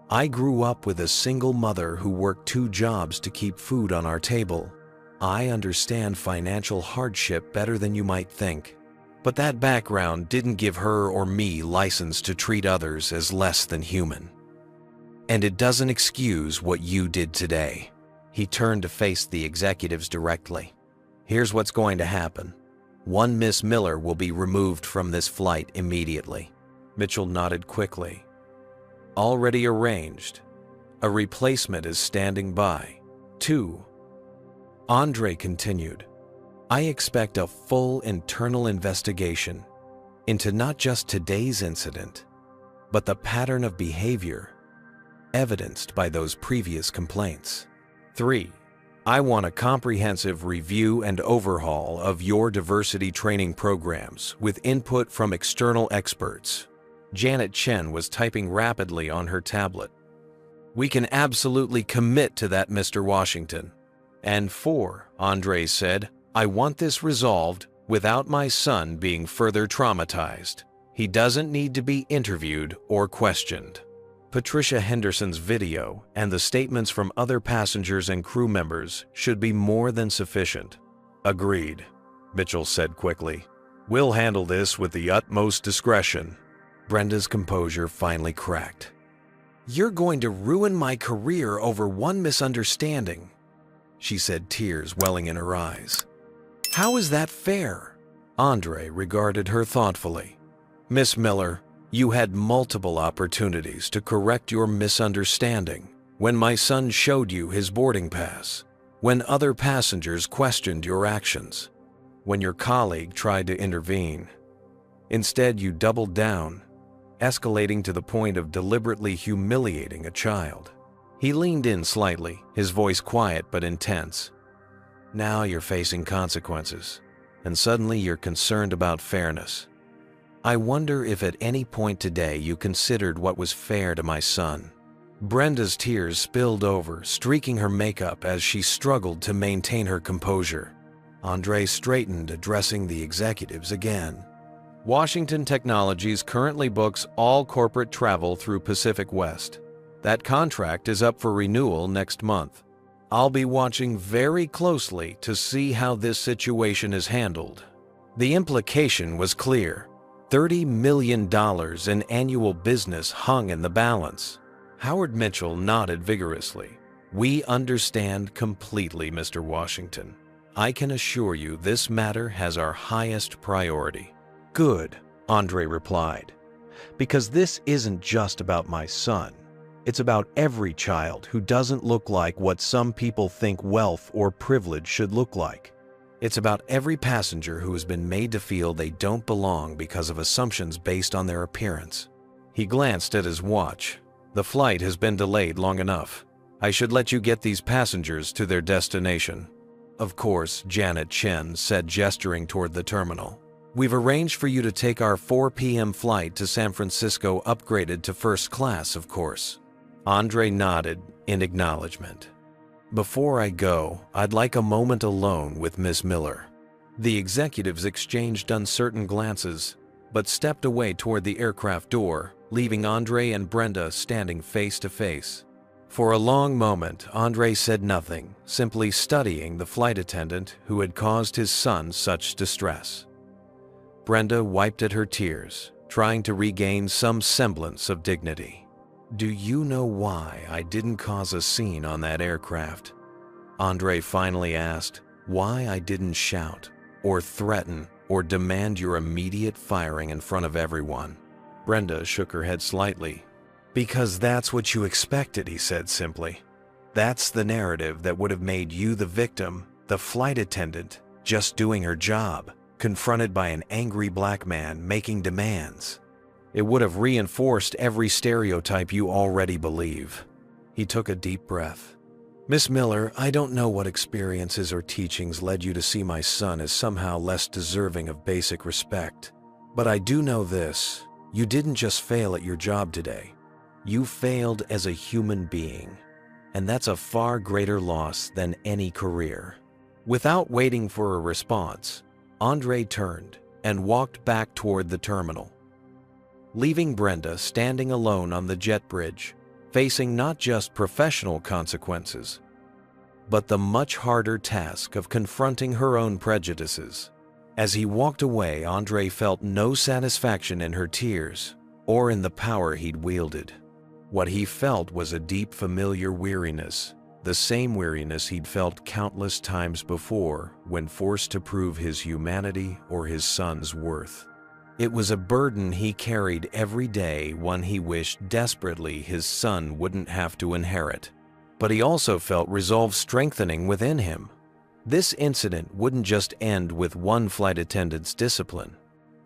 I grew up with a single mother who worked 2 jobs to keep food on our table. I understand financial hardship better than you might think. But that background didn't give her or me license to treat others as less than human. And it doesn't excuse what you did today. He turned to face the executives directly. Here's what's going to happen. 1 Miss Miller will be removed from this flight immediately. Mitchell nodded quickly. Already arranged. A replacement is standing by. 2. Andre continued. I expect a full internal investigation into not just today's incident, but the pattern of behavior evidenced by those previous complaints. 3. I want a comprehensive review and overhaul of your diversity training programs with input from external experts. Janet Chen was typing rapidly on her tablet. We can absolutely commit to that, Mr. Washington. And 4, Andre said, I want this resolved without my son being further traumatized. He doesn't need to be interviewed or questioned. Patricia Henderson's video and the statements from other passengers and crew members should be more than sufficient. Agreed, Mitchell said quickly. We'll handle this with the utmost discretion. Brenda's composure finally cracked. You're going to ruin my career over one misunderstanding, she said, tears welling in her eyes. How is that fair? Andre regarded her thoughtfully. Miss Miller, you had multiple opportunities to correct your misunderstanding when my son showed you his boarding pass, when other passengers questioned your actions, when your colleague tried to intervene. Instead, you doubled down, escalating to the point of deliberately humiliating a child. He leaned in slightly, his voice quiet but intense. Now you're facing consequences, and suddenly you're concerned about fairness. I wonder if at any point today you considered what was fair to my son. Brenda's tears spilled over, streaking her makeup as she struggled to maintain her composure. Andre straightened, addressing the executives again. Washington Technologies currently books all corporate travel through Pacific West. That contract is up for renewal next month. I'll be watching very closely to see how this situation is handled. The implication was clear. $30 million in annual business hung in the balance. Howard Mitchell nodded vigorously. We understand completely, Mr. Washington. I can assure you this matter has our highest priority. Good, Andre replied. Because this isn't just about my son. It's about every child who doesn't look like what some people think wealth or privilege should look like. It's about every passenger who has been made to feel they don't belong because of assumptions based on their appearance. He glanced at his watch. The flight has been delayed long enough. I should let you get these passengers to their destination. Of course, Janet Chen said, gesturing toward the terminal. We've arranged for you to take our 4 p.m. flight to San Francisco, upgraded to first class, of course. Andre nodded in acknowledgement. Before I go, I'd like a moment alone with Miss Miller. The executives exchanged uncertain glances, but stepped away toward the aircraft door, leaving Andre and Brenda standing face to face. For a long moment, Andre said nothing, simply studying the flight attendant who had caused his son such distress. Brenda wiped at her tears, trying to regain some semblance of dignity. Do you know why I didn't cause a scene on that aircraft? Andre finally asked. Why I didn't shout, or threaten, or demand your immediate firing in front of everyone? Brenda shook her head slightly. Because that's what you expected, he said simply. That's the narrative that would have made you the victim, the flight attendant, just doing her job, confronted by an angry black man making demands. It would have reinforced every stereotype you already believe. He took a deep breath. Miss Miller, I don't know what experiences or teachings led you to see my son as somehow less deserving of basic respect. But I do know this. You didn't just fail at your job today. You failed as a human being. And that's a far greater loss than any career. Without waiting for a response, Andre turned and walked back toward the terminal, leaving Brenda standing alone on the jet bridge, facing not just professional consequences, but the much harder task of confronting her own prejudices. As he walked away, Andre felt no satisfaction in her tears or in the power he'd wielded. What he felt was a deep, familiar weariness, the same weariness he'd felt countless times before when forced to prove his humanity or his son's worth. It was a burden he carried every day, one he wished desperately his son wouldn't have to inherit. But he also felt resolve strengthening within him. This incident wouldn't just end with one flight attendant's discipline.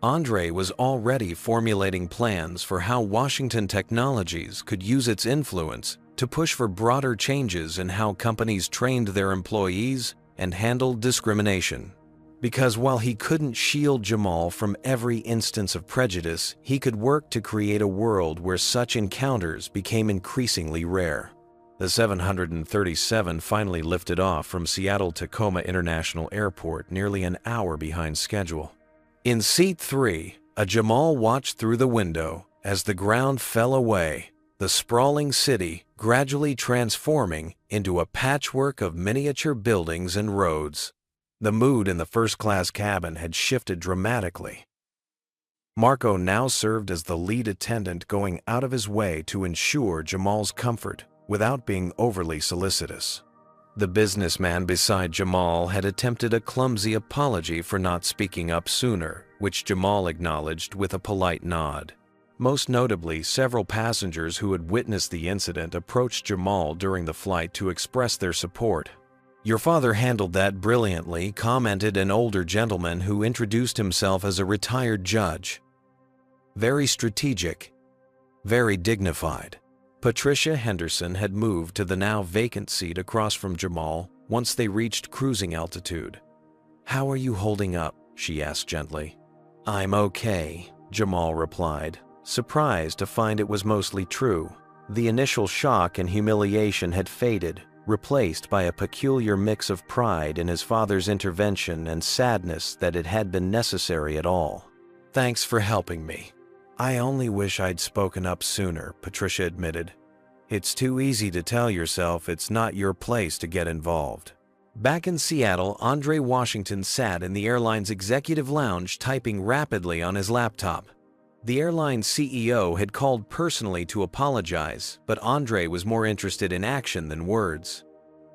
Andre was already formulating plans for how Washington Technologies could use its influence to push for broader changes in how companies trained their employees and handled discrimination. Because while he couldn't shield Jamal from every instance of prejudice, he could work to create a world where such encounters became increasingly rare. The 737 finally lifted off from Seattle-Tacoma International Airport nearly an hour behind schedule. In seat 3, a Jamal watched through the window as the ground fell away, the sprawling city gradually transforming into a patchwork of miniature buildings and roads. The mood in the first-class cabin had shifted dramatically. Marco now served as the lead attendant, going out of his way to ensure Jamal's comfort without being overly solicitous. The businessman beside Jamal had attempted a clumsy apology for not speaking up sooner, which Jamal acknowledged with a polite nod. Most notably, several passengers who had witnessed the incident approached Jamal during the flight to express their support. "Your father handled that brilliantly," commented an older gentleman who introduced himself as a retired judge. "Very strategic, very dignified." Patricia Henderson had moved to the now vacant seat across from Jamal once they reached cruising altitude. "How are you holding up?" she asked gently. "I'm okay," Jamal replied, surprised to find it was mostly true. The initial shock and humiliation had faded, replaced by a peculiar mix of pride in his father's intervention and sadness that it had been necessary at all. "Thanks for helping me. I only wish I'd spoken up sooner," Patricia admitted. "It's too easy to tell yourself it's not your place to get involved." Back in Seattle, Jamal Washington sat in the airline's executive lounge typing rapidly on his laptop. The airline's CEO had called personally to apologize, but Andre was more interested in action than words.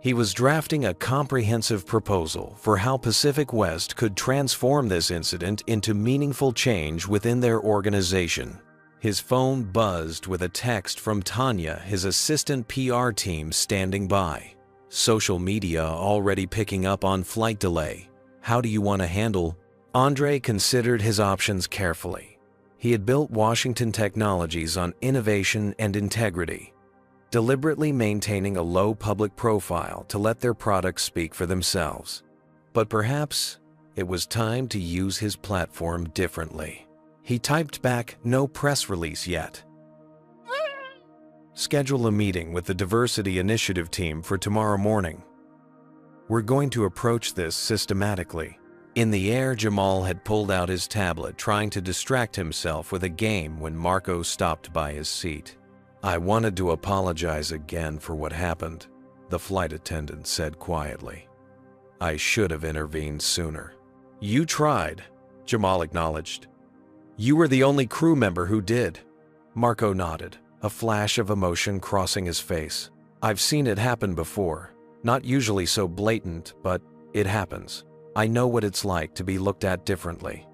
He was drafting a comprehensive proposal for how Pacific West could transform this incident into meaningful change within their organization. His phone buzzed with a text from Tanya, his assistant PR team, standing by. Social media already picking up on flight delay. How do you want to handle? Andre considered his options carefully. He had built Washington Technologies on innovation and integrity, deliberately maintaining a low public profile to let their products speak for themselves. But perhaps it was time to use his platform differently. He typed back, "No press release yet. Schedule a meeting with the Diversity Initiative team for tomorrow morning. We're going to approach this systematically." In the air, Jamal had pulled out his tablet, trying to distract himself with a game when Marco stopped by his seat. "I wanted to apologize again for what happened," the flight attendant said quietly. "I should have intervened sooner." "You tried," Jamal acknowledged. "You were the only crew member who did." Marco nodded, a flash of emotion crossing his face. "I've seen it happen before. Not usually so blatant, but it happens. I know what it's like to be looked at differently."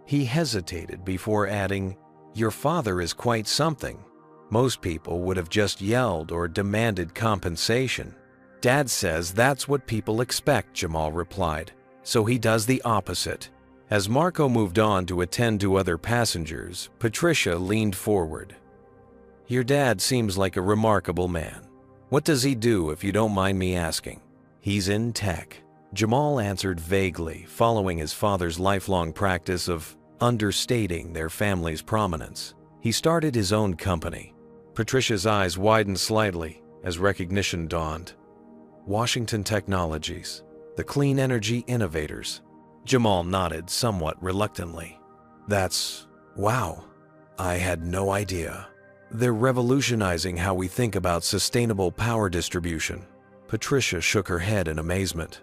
He hesitated before adding, "Your father is quite something. Most people would have just yelled or demanded compensation." "Dad says that's what people expect," Jamal replied, "so he does the opposite." As Marco moved on to attend to other passengers, Patricia leaned forward. "Your dad seems like a remarkable man. What does he do, if you don't mind me asking?" "He's in tech," Jamal answered vaguely, following his father's lifelong practice of understating their family's prominence. "He started his own company." Patricia's eyes widened slightly as recognition dawned. "Washington Technologies, the clean energy innovators." Jamal nodded somewhat reluctantly. Wow, I had no idea. They're revolutionizing how we think about sustainable power distribution." Patricia shook her head in amazement.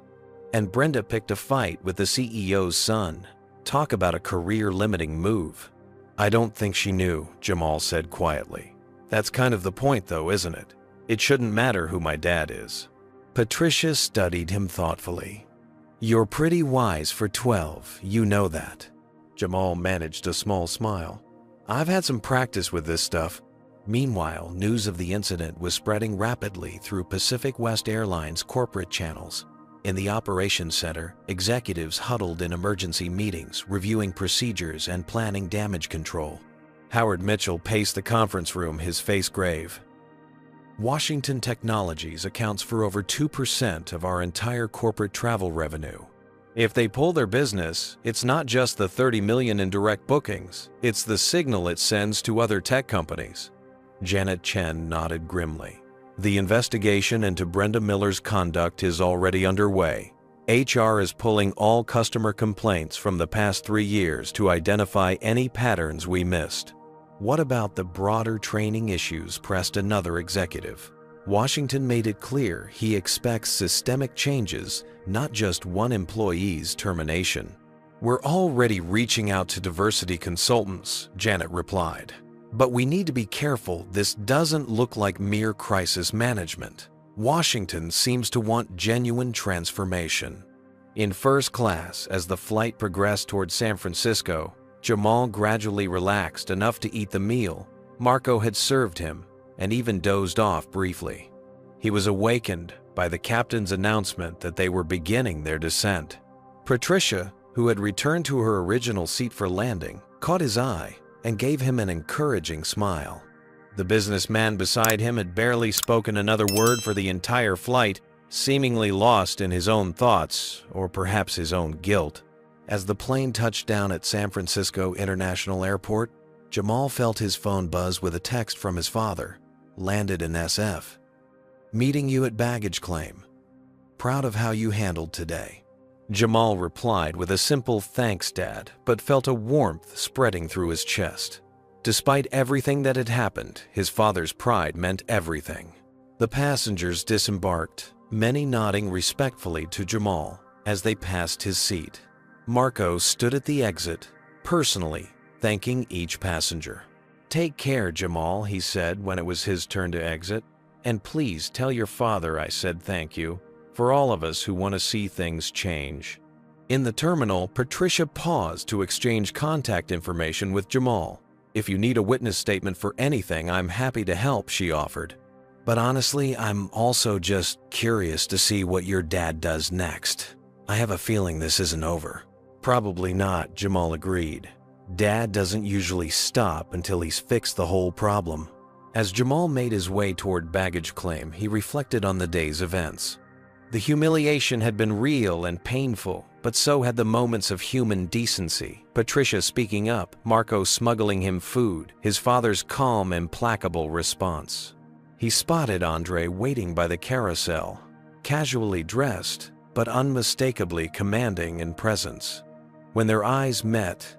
"And Brenda picked a fight with the CEO's son. Talk about a career-limiting move." "I don't think she knew," Jamal said quietly. "That's kind of the point, though, isn't it? It shouldn't matter who my dad is." Patricia studied him thoughtfully. "You're pretty wise for 12, you know that." Jamal managed a small smile. "I've had some practice with this stuff." Meanwhile, news of the incident was spreading rapidly through Pacific West Airlines' corporate channels. In the operations center, executives huddled in emergency meetings, reviewing procedures and planning damage control. Howard Mitchell paced the conference room, his face grave. "Washington Technologies accounts for over 2% of our entire corporate travel revenue. If they pull their business, it's not just the $30 million in direct bookings, it's the signal it sends to other tech companies." Janet Chen nodded grimly. "The investigation into Brenda Miller's conduct is already underway. HR is pulling all customer complaints from the past 3 years to identify any patterns we missed." What about the broader training issues? Pressed another executive. Washington made it clear he expects systemic changes, not just one employee's termination. We're already reaching out to diversity consultants, Janet replied. But we need to be careful. This doesn't look like mere crisis management. Washington seems to want genuine transformation. In first class, as the flight progressed toward San Francisco, Jamal gradually relaxed enough to eat the meal Marco had served him and even dozed off briefly. He was awakened by the captain's announcement that they were beginning their descent. Patricia, who had returned to her original seat for landing, caught his eye and gave him an encouraging smile. The businessman beside him had barely spoken another word for the entire flight, seemingly lost in his own thoughts, or perhaps his own guilt. As the plane touched down at San Francisco International Airport, Jamal felt his phone buzz with a text from his father. Landed in SF. Meeting you at baggage claim. Proud of how you handled today. Jamal replied with a simple thanks, Dad, but felt a warmth spreading through his chest. Despite everything that had happened, his father's pride meant everything. The passengers disembarked, many nodding respectfully to Jamal as they passed his seat. Marco stood at the exit, personally thanking each passenger. Take care, Jamal, he said when it was his turn to exit. And please tell your father I said thank you, for all of us who want to see things change. In the terminal, Patricia paused to exchange contact information with Jamal. If you need a witness statement for anything, I'm happy to help, she offered. But honestly, I'm also just curious to see what your dad does next. I have a feeling this isn't over. Probably not, Jamal agreed. Dad doesn't usually stop until he's fixed the whole problem. As Jamal made his way toward baggage claim, he reflected on the day's events. The humiliation had been real and painful, but so had the moments of human decency. Patricia speaking up, Marco smuggling him food, his father's calm, implacable response. He spotted Andre waiting by the carousel, casually dressed, but unmistakably commanding in presence. When their eyes met,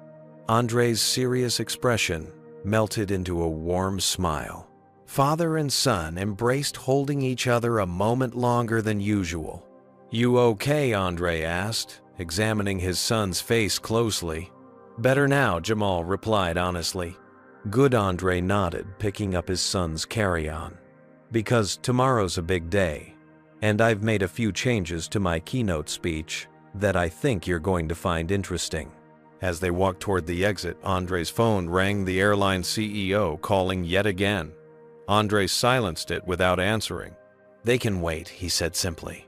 Andre's serious expression melted into a warm smile. Father and son embraced, holding each other a moment longer than usual. You okay? Andre asked, examining his son's face closely. Better now, Jamal replied honestly. Good, Andre nodded, picking up his son's carry-on. Because tomorrow's a big day, and I've made a few changes to my keynote speech that I think you're going to find interesting. As they walked toward the exit, Andre's phone rang, the airline CEO calling yet again. Andre silenced it without answering. They can wait, he said simply.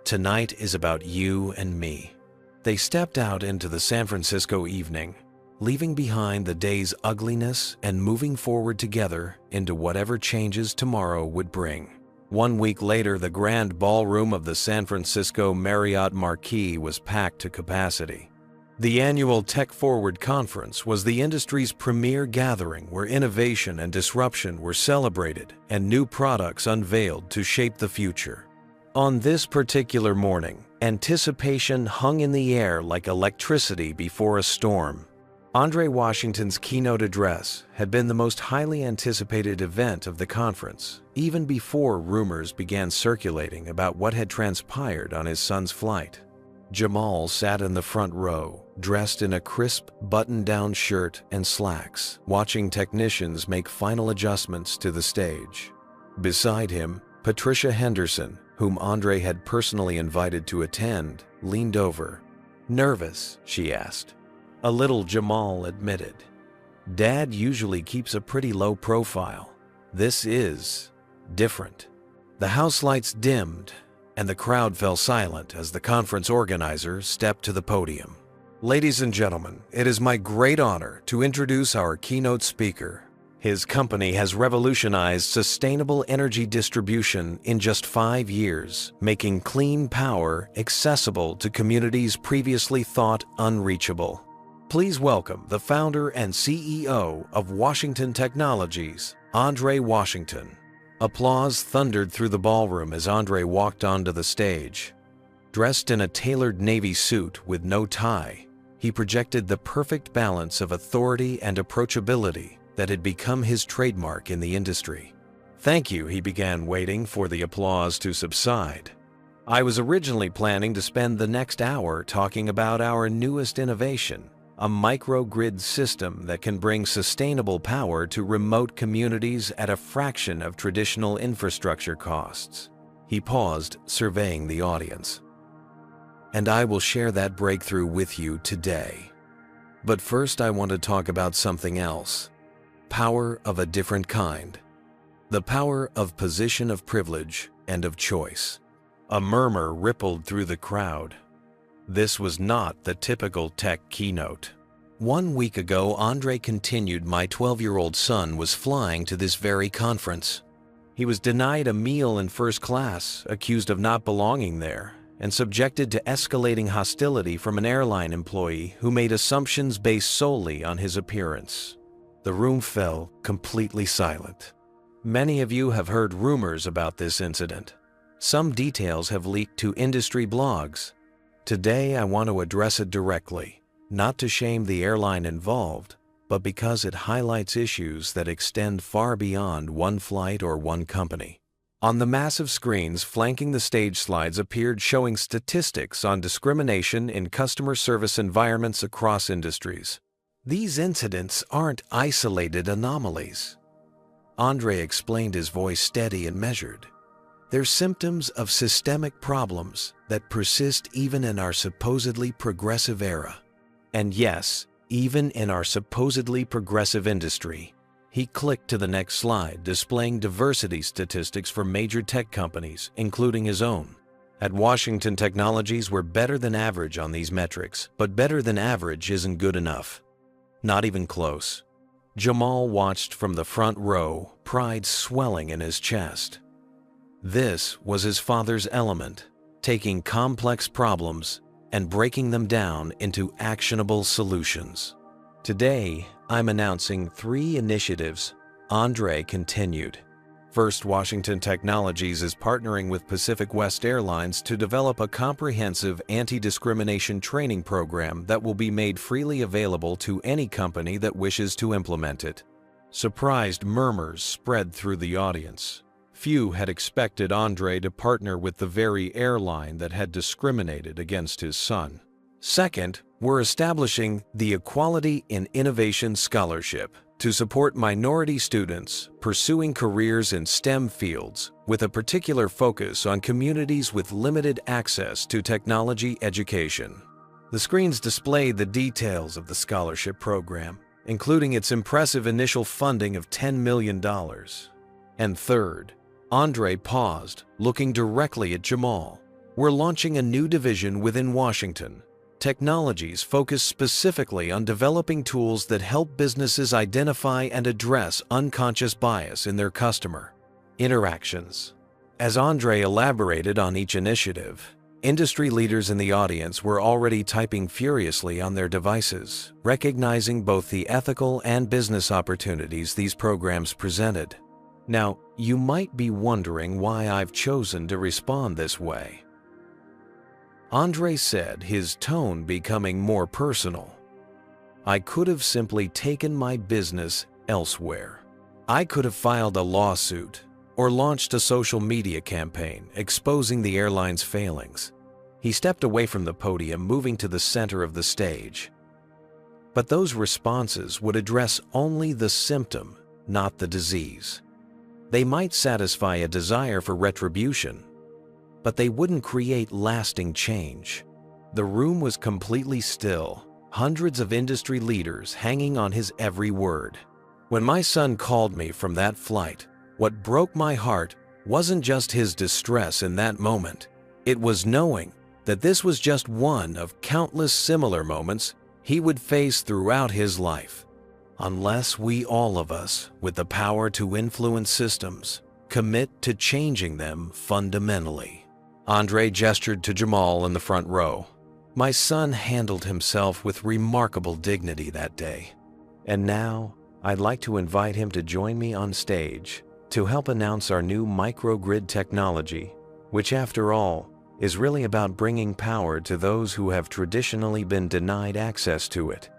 Tonight is about you and me. They stepped out into the San Francisco evening, leaving behind the day's ugliness and moving forward together into whatever changes tomorrow would bring. 1 week later, the grand ballroom of the San Francisco Marriott Marquis was packed to capacity. The annual Tech Forward Conference was the industry's premier gathering where innovation and disruption were celebrated and new products unveiled to shape the future. On this particular morning, anticipation hung in the air like electricity before a storm. Andre Washington's keynote address had been the most highly anticipated event of the conference, even before rumors began circulating about what had transpired on his son's flight. Jamal sat in the front row, dressed in a crisp, button-down shirt and slacks, watching technicians make final adjustments to the stage. Beside him, Patricia Henderson, whom Andre had personally invited to attend, leaned over. Nervous? She asked. A little, Jamal admitted. Dad usually keeps a pretty low profile. This is different. The house lights dimmed, and the crowd fell silent as the conference organizer stepped to the podium. Ladies and gentlemen, it is my great honor to introduce our keynote speaker. His company has revolutionized sustainable energy distribution in just 5 years, making clean power accessible to communities previously thought unreachable. Please welcome the founder and CEO of Washington Technologies, Andre Washington. Applause thundered through the ballroom as Andre walked onto the stage. Dressed in a tailored navy suit with no tie, he projected the perfect balance of authority and approachability that had become his trademark in the industry. "Thank you," he began, waiting for the applause to subside. "I was originally planning to spend the next hour talking about our newest innovation, a microgrid system that can bring sustainable power to remote communities at a fraction of traditional infrastructure costs." He paused, surveying the audience. "And I will share that breakthrough with you today. But first I want to talk about something else. Power of a different kind. The power of position of privilege and of choice." A murmur rippled through the crowd. This was not the typical tech keynote. "1 week ago, Andre continued, my 12-year-old son was flying to this very conference. He was denied a meal in first class, accused of not belonging there, and subjected to escalating hostility from an airline employee who made assumptions based solely on his appearance." The room fell completely silent. Many of you have heard rumors about this incident. Some details have leaked to industry blogs. Today, I want to address it directly, not to shame the airline involved, but because it highlights issues that extend far beyond one flight or one company. On the massive screens flanking the stage slides appeared showing statistics on discrimination in customer service environments across industries. These incidents aren't isolated anomalies. Andre explained, his voice steady and measured. "They're symptoms of systemic problems that persist even in our supposedly progressive era. And yes, even in our supposedly progressive industry." He clicked to the next slide, displaying diversity statistics for major tech companies, including his own. At Washington Technologies, we're better than average on these metrics, but better than average isn't good enough. Not even close. Jamal watched from the front row, pride swelling in his chest. This was his father's element, taking complex problems and breaking them down into actionable solutions. "Today, I'm announcing 3 initiatives," Andre continued. First, Washington Technologies is partnering with Pacific West Airlines to develop a comprehensive anti-discrimination training program that will be made freely available to any company that wishes to implement it. Surprised murmurs spread through the audience. Few had expected Andre to partner with the very airline that had discriminated against his son. Second, we're establishing the Equality in Innovation Scholarship to support minority students pursuing careers in STEM fields, with a particular focus on communities with limited access to technology education. The screens displayed the details of the scholarship program, including its impressive initial funding of $10 million. And third, Andre paused, looking directly at Jamal. "We're launching a new division within Washington. Technologies focus specifically on developing tools that help businesses identify and address unconscious bias in their customer interactions." As Andre elaborated on each initiative, industry leaders in the audience were already typing furiously on their devices, recognizing both the ethical and business opportunities these programs presented. Now, you might be wondering why I've chosen to respond this way. Andre said, his tone becoming more personal. "I could have simply taken my business elsewhere. I could have filed a lawsuit or launched a social media campaign exposing the airline's failings." He stepped away from the podium, moving to the center of the stage. But those responses would address only the symptom, not the disease. They might satisfy a desire for retribution, but they wouldn't create lasting change. The room was completely still, hundreds of industry leaders hanging on his every word. "When my son called me from that flight, what broke my heart wasn't just his distress in that moment. It was knowing that this was just one of countless similar moments he would face throughout his life. Unless we, all of us, with the power to influence systems, commit to changing them fundamentally." Andre gestured to Jamal in the front row. "My son handled himself with remarkable dignity that day. And now, I'd like to invite him to join me on stage to help announce our new microgrid technology, which, after all, is really about bringing power to those who have traditionally been denied access to it."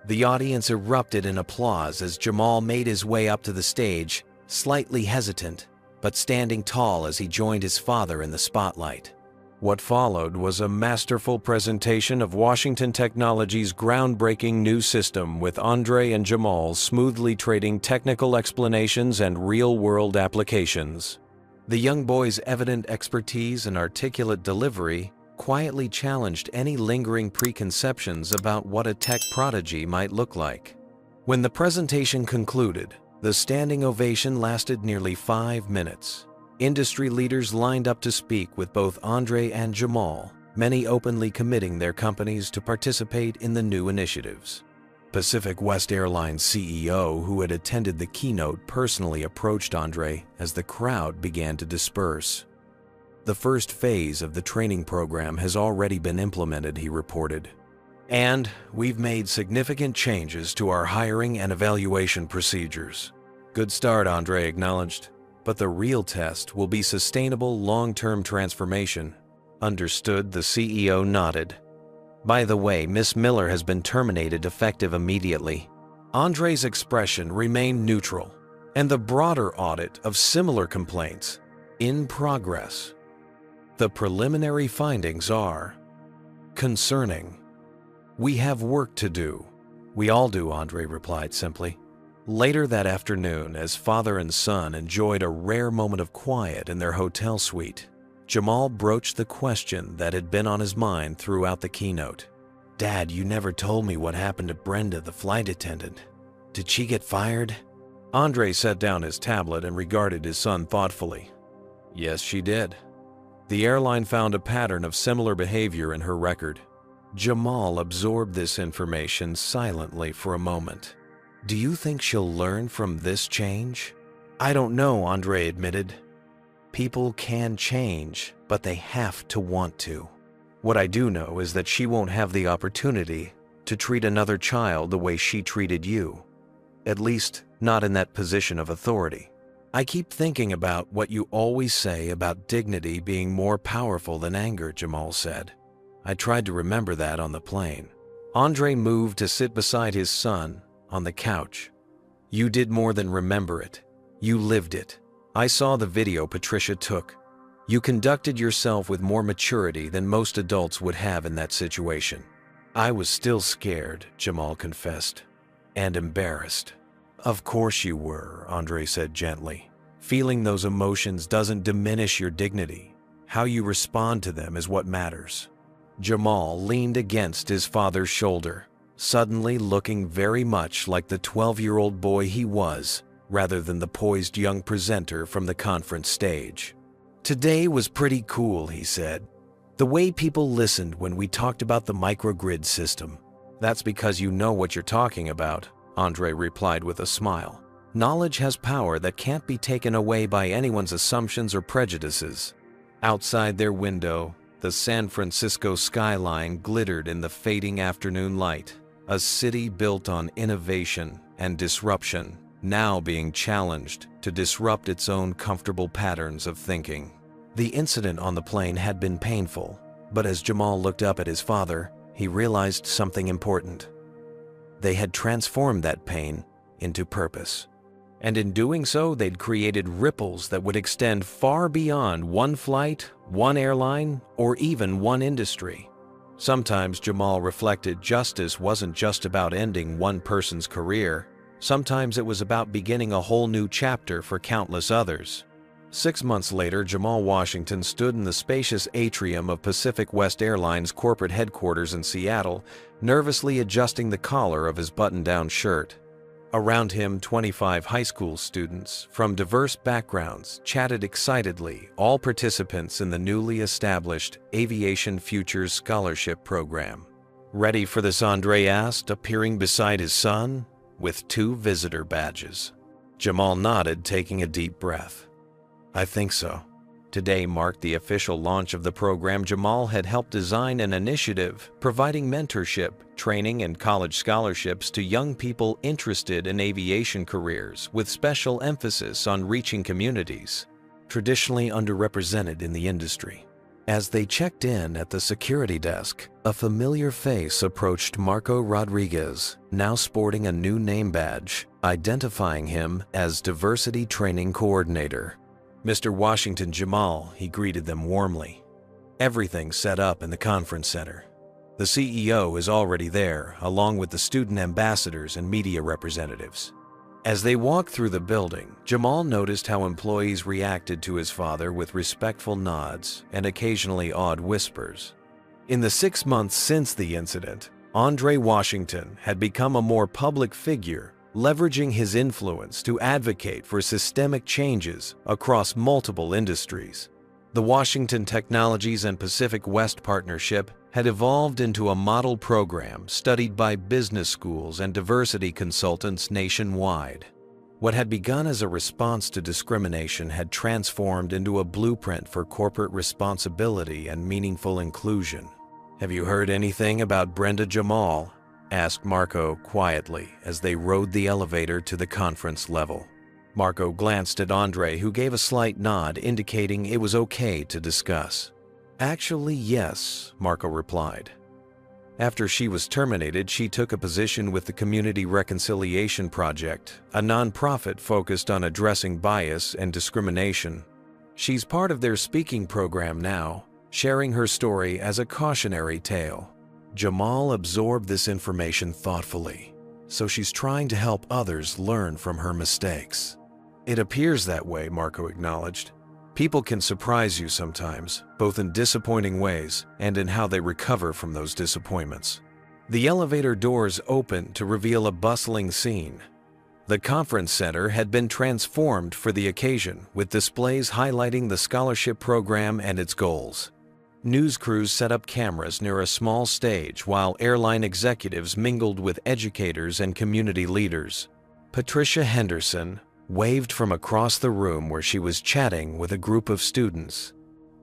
The audience erupted in applause as Jamal made his way up to the stage, slightly hesitant, but standing tall as he joined his father in the spotlight. What followed was a masterful presentation of Washington Technology's groundbreaking new system, with Andre and Jamal smoothly trading technical explanations and real-world applications. The young boy's evident expertise and articulate delivery quietly challenged any lingering preconceptions about what a tech prodigy might look like. When the presentation concluded, the standing ovation lasted nearly 5 minutes. Industry leaders lined up to speak with both Andre and Jamal, many openly committing their companies to participate in the new initiatives. Pacific West Airlines CEO, who had attended the keynote, personally approached Andre as the crowd began to disperse. "The first phase of the training program has already been implemented," he reported. "And we've made significant changes to our hiring and evaluation procedures." "Good start," Andre acknowledged. "But the real test will be sustainable long-term transformation." "Understood," the CEO nodded. "By the way, Miss Miller has been terminated effective immediately." Andre's expression remained neutral, and the broader audit of similar complaints in progress. "The preliminary findings are concerning. We have work to do." "We all do," Andre replied simply. Later that afternoon, as father and son enjoyed a rare moment of quiet in their hotel suite, Jamal broached the question that had been on his mind throughout the keynote. "Dad, you never told me what happened to Brenda, the flight attendant. Did she get fired?" Andre set down his tablet and regarded his son thoughtfully. "Yes, she did. The airline found a pattern of similar behavior in her record." Jamal absorbed this information silently for a moment. "Do you think she'll learn from this change?" "I don't know," Andre admitted. "People can change, but they have to want to. What I do know is that she won't have the opportunity to treat another child the way she treated you. At least, not in that position of authority." "I keep thinking about what you always say about dignity being more powerful than anger," Jamal said. "I tried to remember that on the plane." Andre moved to sit beside his son on the couch. "You did more than remember it. You lived it. I saw the video Patricia took. You conducted yourself with more maturity than most adults would have in that situation." "I was still scared," Jamal confessed, "and embarrassed." "Of course you were," Andre said gently. "Feeling those emotions doesn't diminish your dignity. How you respond to them is what matters." Jamal leaned against his father's shoulder, suddenly looking very much like the 12-year-old boy he was, rather than the poised young presenter from the conference stage. "Today was pretty cool," he said. "The way people listened when we talked about the microgrid system." "That's because you know what you're talking about," Andre replied with a smile. "Knowledge has power that can't be taken away by anyone's assumptions or prejudices." Outside their window, the San Francisco skyline glittered in the fading afternoon light. A city built on innovation and disruption, now being challenged to disrupt its own comfortable patterns of thinking. The incident on the plane had been painful, but as Jamal looked up at his father, he realized something important. They had transformed that pain into purpose. And in doing so, they'd created ripples that would extend far beyond one flight, one airline, or even one industry. Sometimes, Jamal reflected, justice wasn't just about ending one person's career. Sometimes it was about beginning a whole new chapter for countless others. 6 months later, Jamal Washington stood in the spacious atrium of Pacific West Airlines corporate headquarters in Seattle, nervously adjusting the collar of his button-down shirt. Around him, 25 high school students from diverse backgrounds chatted excitedly, all participants in the newly established Aviation Futures Scholarship Program. "Ready for this?" Andre asked, appearing beside his son with 2 visitor badges. Jamal nodded, taking a deep breath. "I think so." Today marked the official launch of the program. Jamal had helped design an initiative providing mentorship, training, and college scholarships to young people interested in aviation careers, with special emphasis on reaching communities traditionally underrepresented in the industry. As they checked in at the security desk, a familiar face approached Marco Rodriguez, now sporting a new name badge, identifying him as Diversity Training Coordinator. "Mr. Washington Jamal," he greeted them warmly. "Everything's set up in the conference center. The CEO is already there, along with the student ambassadors and media representatives." As they walked through the building, Jamal noticed how employees reacted to his father with respectful nods and occasionally awed whispers. In the 6 months since the incident, Andre Washington had become a more public figure, leveraging his influence to advocate for systemic changes across multiple industries. The Washington Technologies and Pacific West Partnership had evolved into a model program studied by business schools and diversity consultants nationwide. What had begun as a response to discrimination had transformed into a blueprint for corporate responsibility and meaningful inclusion. "Have you heard anything about Brenda Jamal?" asked Marco quietly as they rode the elevator to the conference level. Marco glanced at Andre, who gave a slight nod indicating it was okay to discuss. "Actually, yes," Marco replied. After she was terminated, she took a position with the Community Reconciliation Project, a nonprofit focused on addressing bias and discrimination. She's part of their speaking program now, sharing her story as a cautionary tale. Jamal absorbed this information thoughtfully, so she's trying to help others learn from her mistakes. "It appears that way," Marco acknowledged. "People can surprise you sometimes, both in disappointing ways and in how they recover from those disappointments." The elevator doors opened to reveal a bustling scene. The conference center had been transformed for the occasion, with displays highlighting the scholarship program and its goals. News crews set up cameras near a small stage while airline executives mingled with educators and community leaders. Patricia Henderson waved from across the room where she was chatting with a group of students.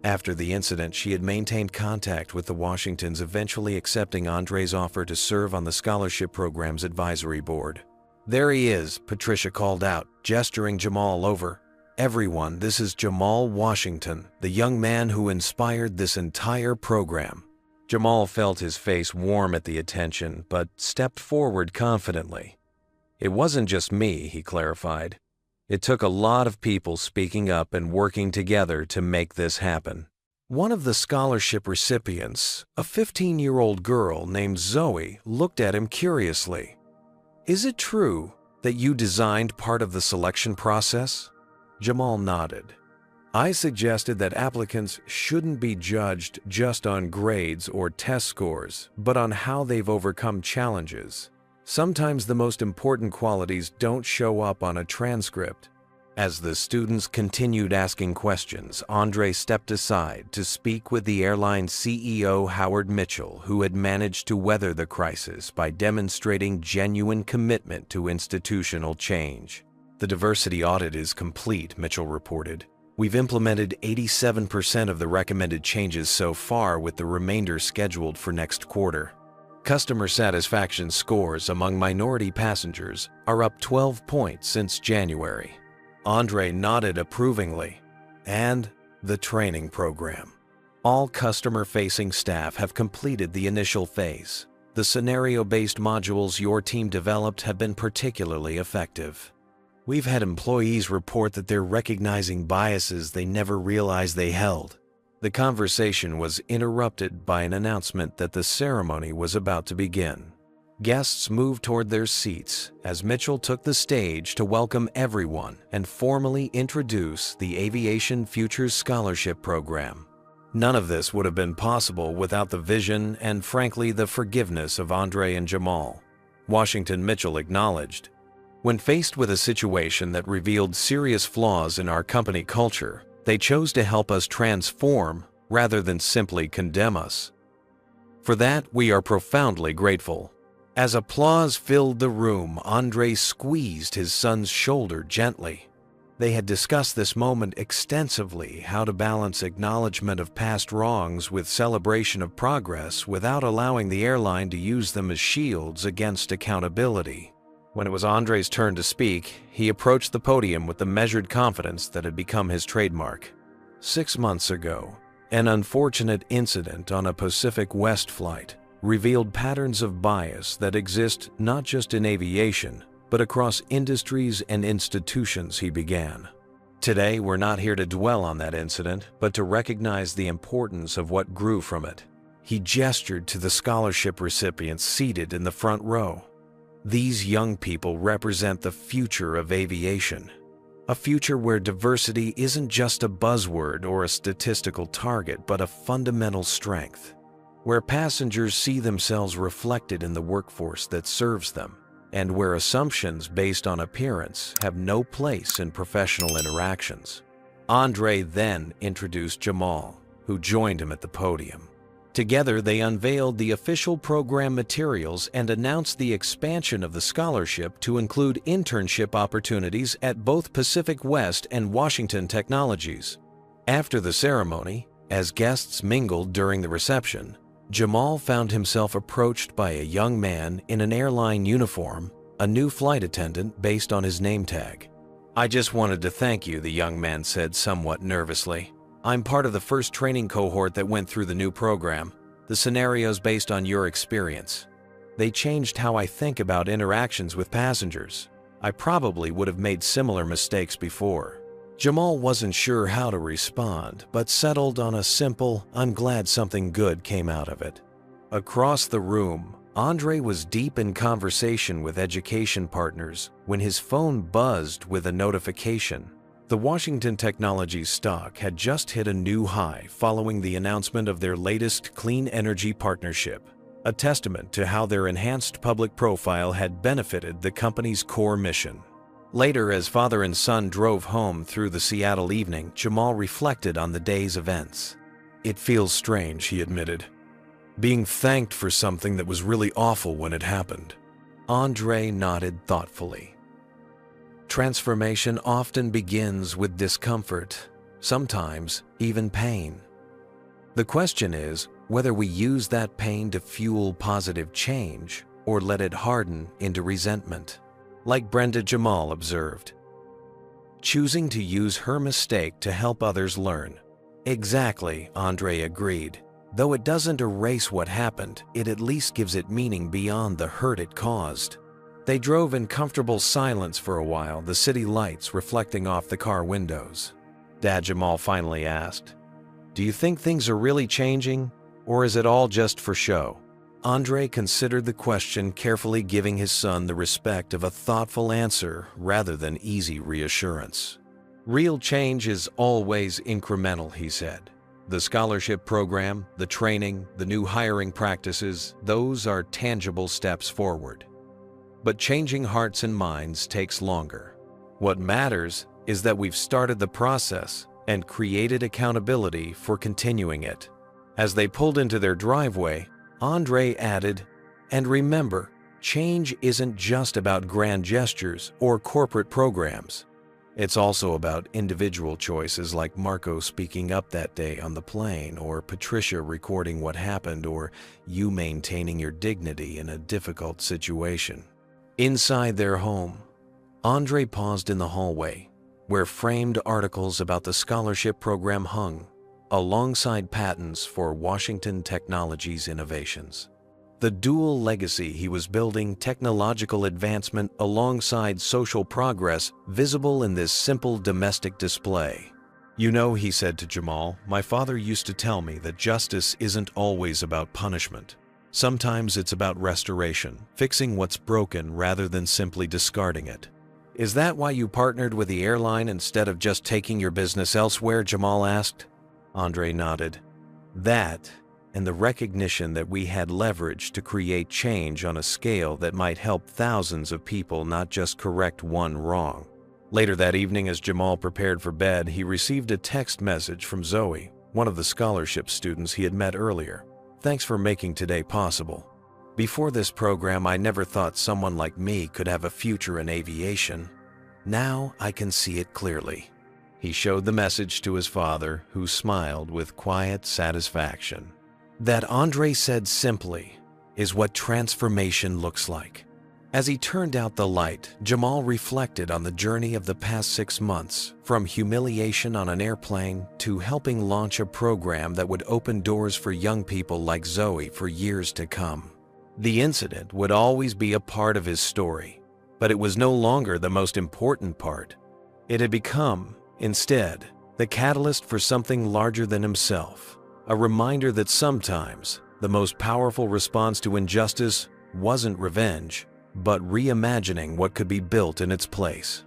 After the incident, she had maintained contact with the Washingtons, eventually accepting Andre's offer to serve on the scholarship program's advisory board. "There he is," Patricia called out, gesturing Jamal over. "Everyone, this is Jamal Washington, the young man who inspired this entire program." Jamal felt his face warm at the attention, but stepped forward confidently. "It wasn't just me," he clarified. "It took a lot of people speaking up and working together to make this happen." One of the scholarship recipients, a 15-year-old girl named Zoe, looked at him curiously. "Is it true that you designed part of the selection process?" Jamal nodded. "I suggested that applicants shouldn't be judged just on grades or test scores, but on how they've overcome challenges. Sometimes the most important qualities don't show up on a transcript." As the students continued asking questions, Andre stepped aside to speak with the airline's CEO, Howard Mitchell, who had managed to weather the crisis by demonstrating genuine commitment to institutional change. "The diversity audit is complete," Mitchell reported. "We've implemented 87% of the recommended changes so far, with the remainder scheduled for next quarter. Customer satisfaction scores among minority passengers are up 12 points since January." Andre nodded approvingly. "And the training program. All customer-facing staff have completed the initial phase. The scenario-based modules your team developed have been particularly effective. We've had employees report that they're recognizing biases they never realized they held." The conversation was interrupted by an announcement that the ceremony was about to begin. Guests moved toward their seats as Mitchell took the stage to welcome everyone and formally introduce the Aviation Futures Scholarship Program. None of this would have been possible without the vision and, frankly, the forgiveness of Andre and Jamal. Washington Mitchell acknowledged, "When faced with a situation that revealed serious flaws in our company culture, they chose to help us transform rather than simply condemn us. For that, we are profoundly grateful." As applause filled the room, Andre squeezed his son's shoulder gently. They had discussed this moment extensively, how to balance acknowledgement of past wrongs with celebration of progress without allowing the airline to use them as shields against accountability. When it was Andre's turn to speak, he approached the podium with the measured confidence that had become his trademark. 6 months ago, An unfortunate incident on a Pacific West flight revealed patterns of bias that exist not just in aviation, but across industries and institutions, he began. Today, we're not here to dwell on that incident, but to recognize the importance of what grew from it. He gestured to the scholarship recipients seated in the front row. These young people represent the future of aviation. A future where diversity isn't just a buzzword or a statistical target, but a fundamental strength. Where passengers see themselves reflected in the workforce that serves them, and where assumptions based on appearance have no place in professional interactions. Andre then introduced Jamal, who joined him at the podium. Together, they unveiled the official program materials and announced the expansion of the scholarship to include internship opportunities at both Pacific West and Washington Technologies. After the ceremony, as guests mingled during the reception, Jamal found himself approached by a young man in an airline uniform, a new flight attendant based on his name tag. "I just wanted to thank you," the young man said somewhat nervously. "I'm part of the first training cohort that went through the new program. The scenarios based on your experience. They changed how I think about interactions with passengers. I probably would have made similar mistakes before." Jamal wasn't sure how to respond, but settled on a simple, "I'm glad something good came out of it." Across the room, Andre was deep in conversation with education partners when his phone buzzed with a notification. The Washington Technologies stock had just hit a new high following the announcement of their latest clean energy partnership, a testament to how their enhanced public profile had benefited the company's core mission. Later, as father and son drove home through the Seattle evening, Jamal reflected on the day's events. "It feels strange," he admitted. "Being thanked for something that was really awful when it happened." Andre nodded thoughtfully. Transformation often begins with discomfort, sometimes even pain. The question is whether we use that pain to fuel positive change or let it harden into resentment. Like Brenda Jamal observed, choosing to use her mistake to help others learn. Exactly, Andre agreed. Though it doesn't erase what happened, it at least gives it meaning beyond the hurt it caused. They drove in comfortable silence for a while, the city lights reflecting off the car windows. Dad Jamal finally asked, "Do you think things are really changing, or is it all just for show?" Andre considered the question carefully, giving his son the respect of a thoughtful answer rather than easy reassurance. "Real change is always incremental," he said. "The scholarship program, the training, the new hiring practices, those are tangible steps forward. But changing hearts and minds takes longer. What matters is that we've started the process and created accountability for continuing it." As they pulled into their driveway, Andre added, "And remember, change isn't just about grand gestures or corporate programs. It's also about individual choices like Marco speaking up that day on the plane, or Patricia recording what happened, or you maintaining your dignity in a difficult situation." Inside their home, Andre paused in the hallway, where framed articles about the scholarship program hung, alongside patents for Washington Technologies innovations. The dual legacy he was building, technological advancement alongside social progress, visible in this simple domestic display. "You know," he said to Jamal, "my father used to tell me that justice isn't always about punishment. Sometimes it's about restoration, fixing what's broken rather than simply discarding it." "Is that why you partnered with the airline instead of just taking your business elsewhere?" Jamal asked. Andre nodded. "That, and the recognition that we had leverage to create change on a scale that might help thousands of people, not just correct one wrong." Later that evening, as Jamal prepared for bed, he received a text message from Zoe, one of the scholarship students he had met earlier. "Thanks for making today possible. Before this program, I never thought someone like me could have a future in aviation. Now I can see it clearly." He showed the message to his father, who smiled with quiet satisfaction. That, Andre said simply, is what transformation looks like. As he turned out the light, Jamal reflected on the journey of the past 6 months, from humiliation on an airplane to helping launch a program that would open doors for young people like Zoe for years to come. The incident would always be a part of his story, but it was no longer the most important part. It had become, instead, the catalyst for something larger than himself, a reminder that sometimes the most powerful response to injustice wasn't revenge, but reimagining what could be built in its place.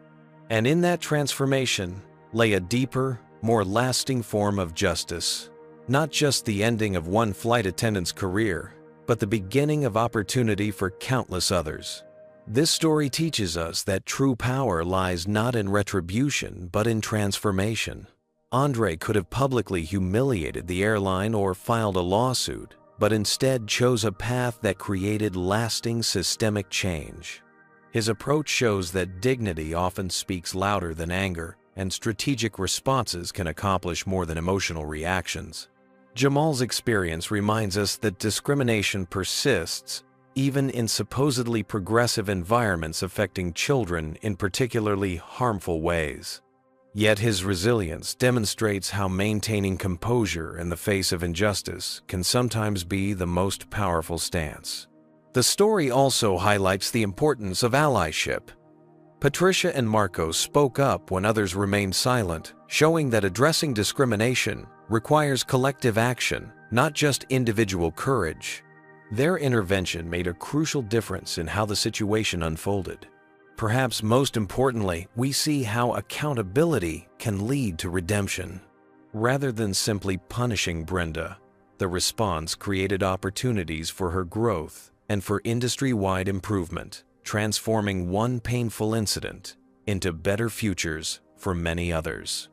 And in that transformation lay a deeper, more lasting form of justice. Not just the ending of one flight attendant's career, but the beginning of opportunity for countless others. This story teaches us that true power lies not in retribution, but in transformation. Andre could have publicly humiliated the airline or filed a lawsuit, but instead chose a path that created lasting systemic change. His approach shows that dignity often speaks louder than anger, and strategic responses can accomplish more than emotional reactions. Jamal's experience reminds us that discrimination persists, even in supposedly progressive environments affecting children in particularly harmful ways. Yet his resilience demonstrates how maintaining composure in the face of injustice can sometimes be the most powerful stance. The story also highlights the importance of allyship. Patricia and Marco spoke up when others remained silent, showing that addressing discrimination requires collective action, not just individual courage. Their intervention made a crucial difference in how the situation unfolded. Perhaps most importantly, we see how accountability can lead to redemption. Rather than simply punishing Brenda, the response created opportunities for her growth and for industry-wide improvement, transforming one painful incident into better futures for many others.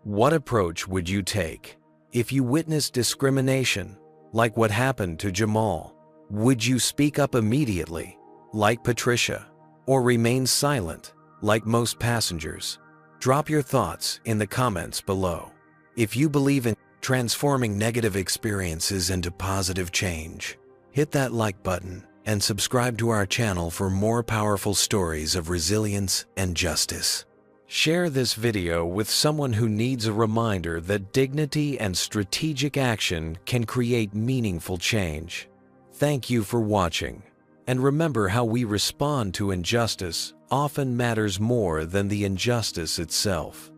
What approach would you take if you witnessed discrimination, like what happened to Jamal? Would you speak up immediately, like Patricia? Or remain silent, like most passengers? Drop your thoughts in the comments below. If you believe in transforming negative experiences into positive change, hit that like button and subscribe to our channel for more powerful stories of resilience and justice. Share this video with someone who needs a reminder that dignity and strategic action can create meaningful change. Thank you for watching. And remember, how we respond to injustice often matters more than the injustice itself.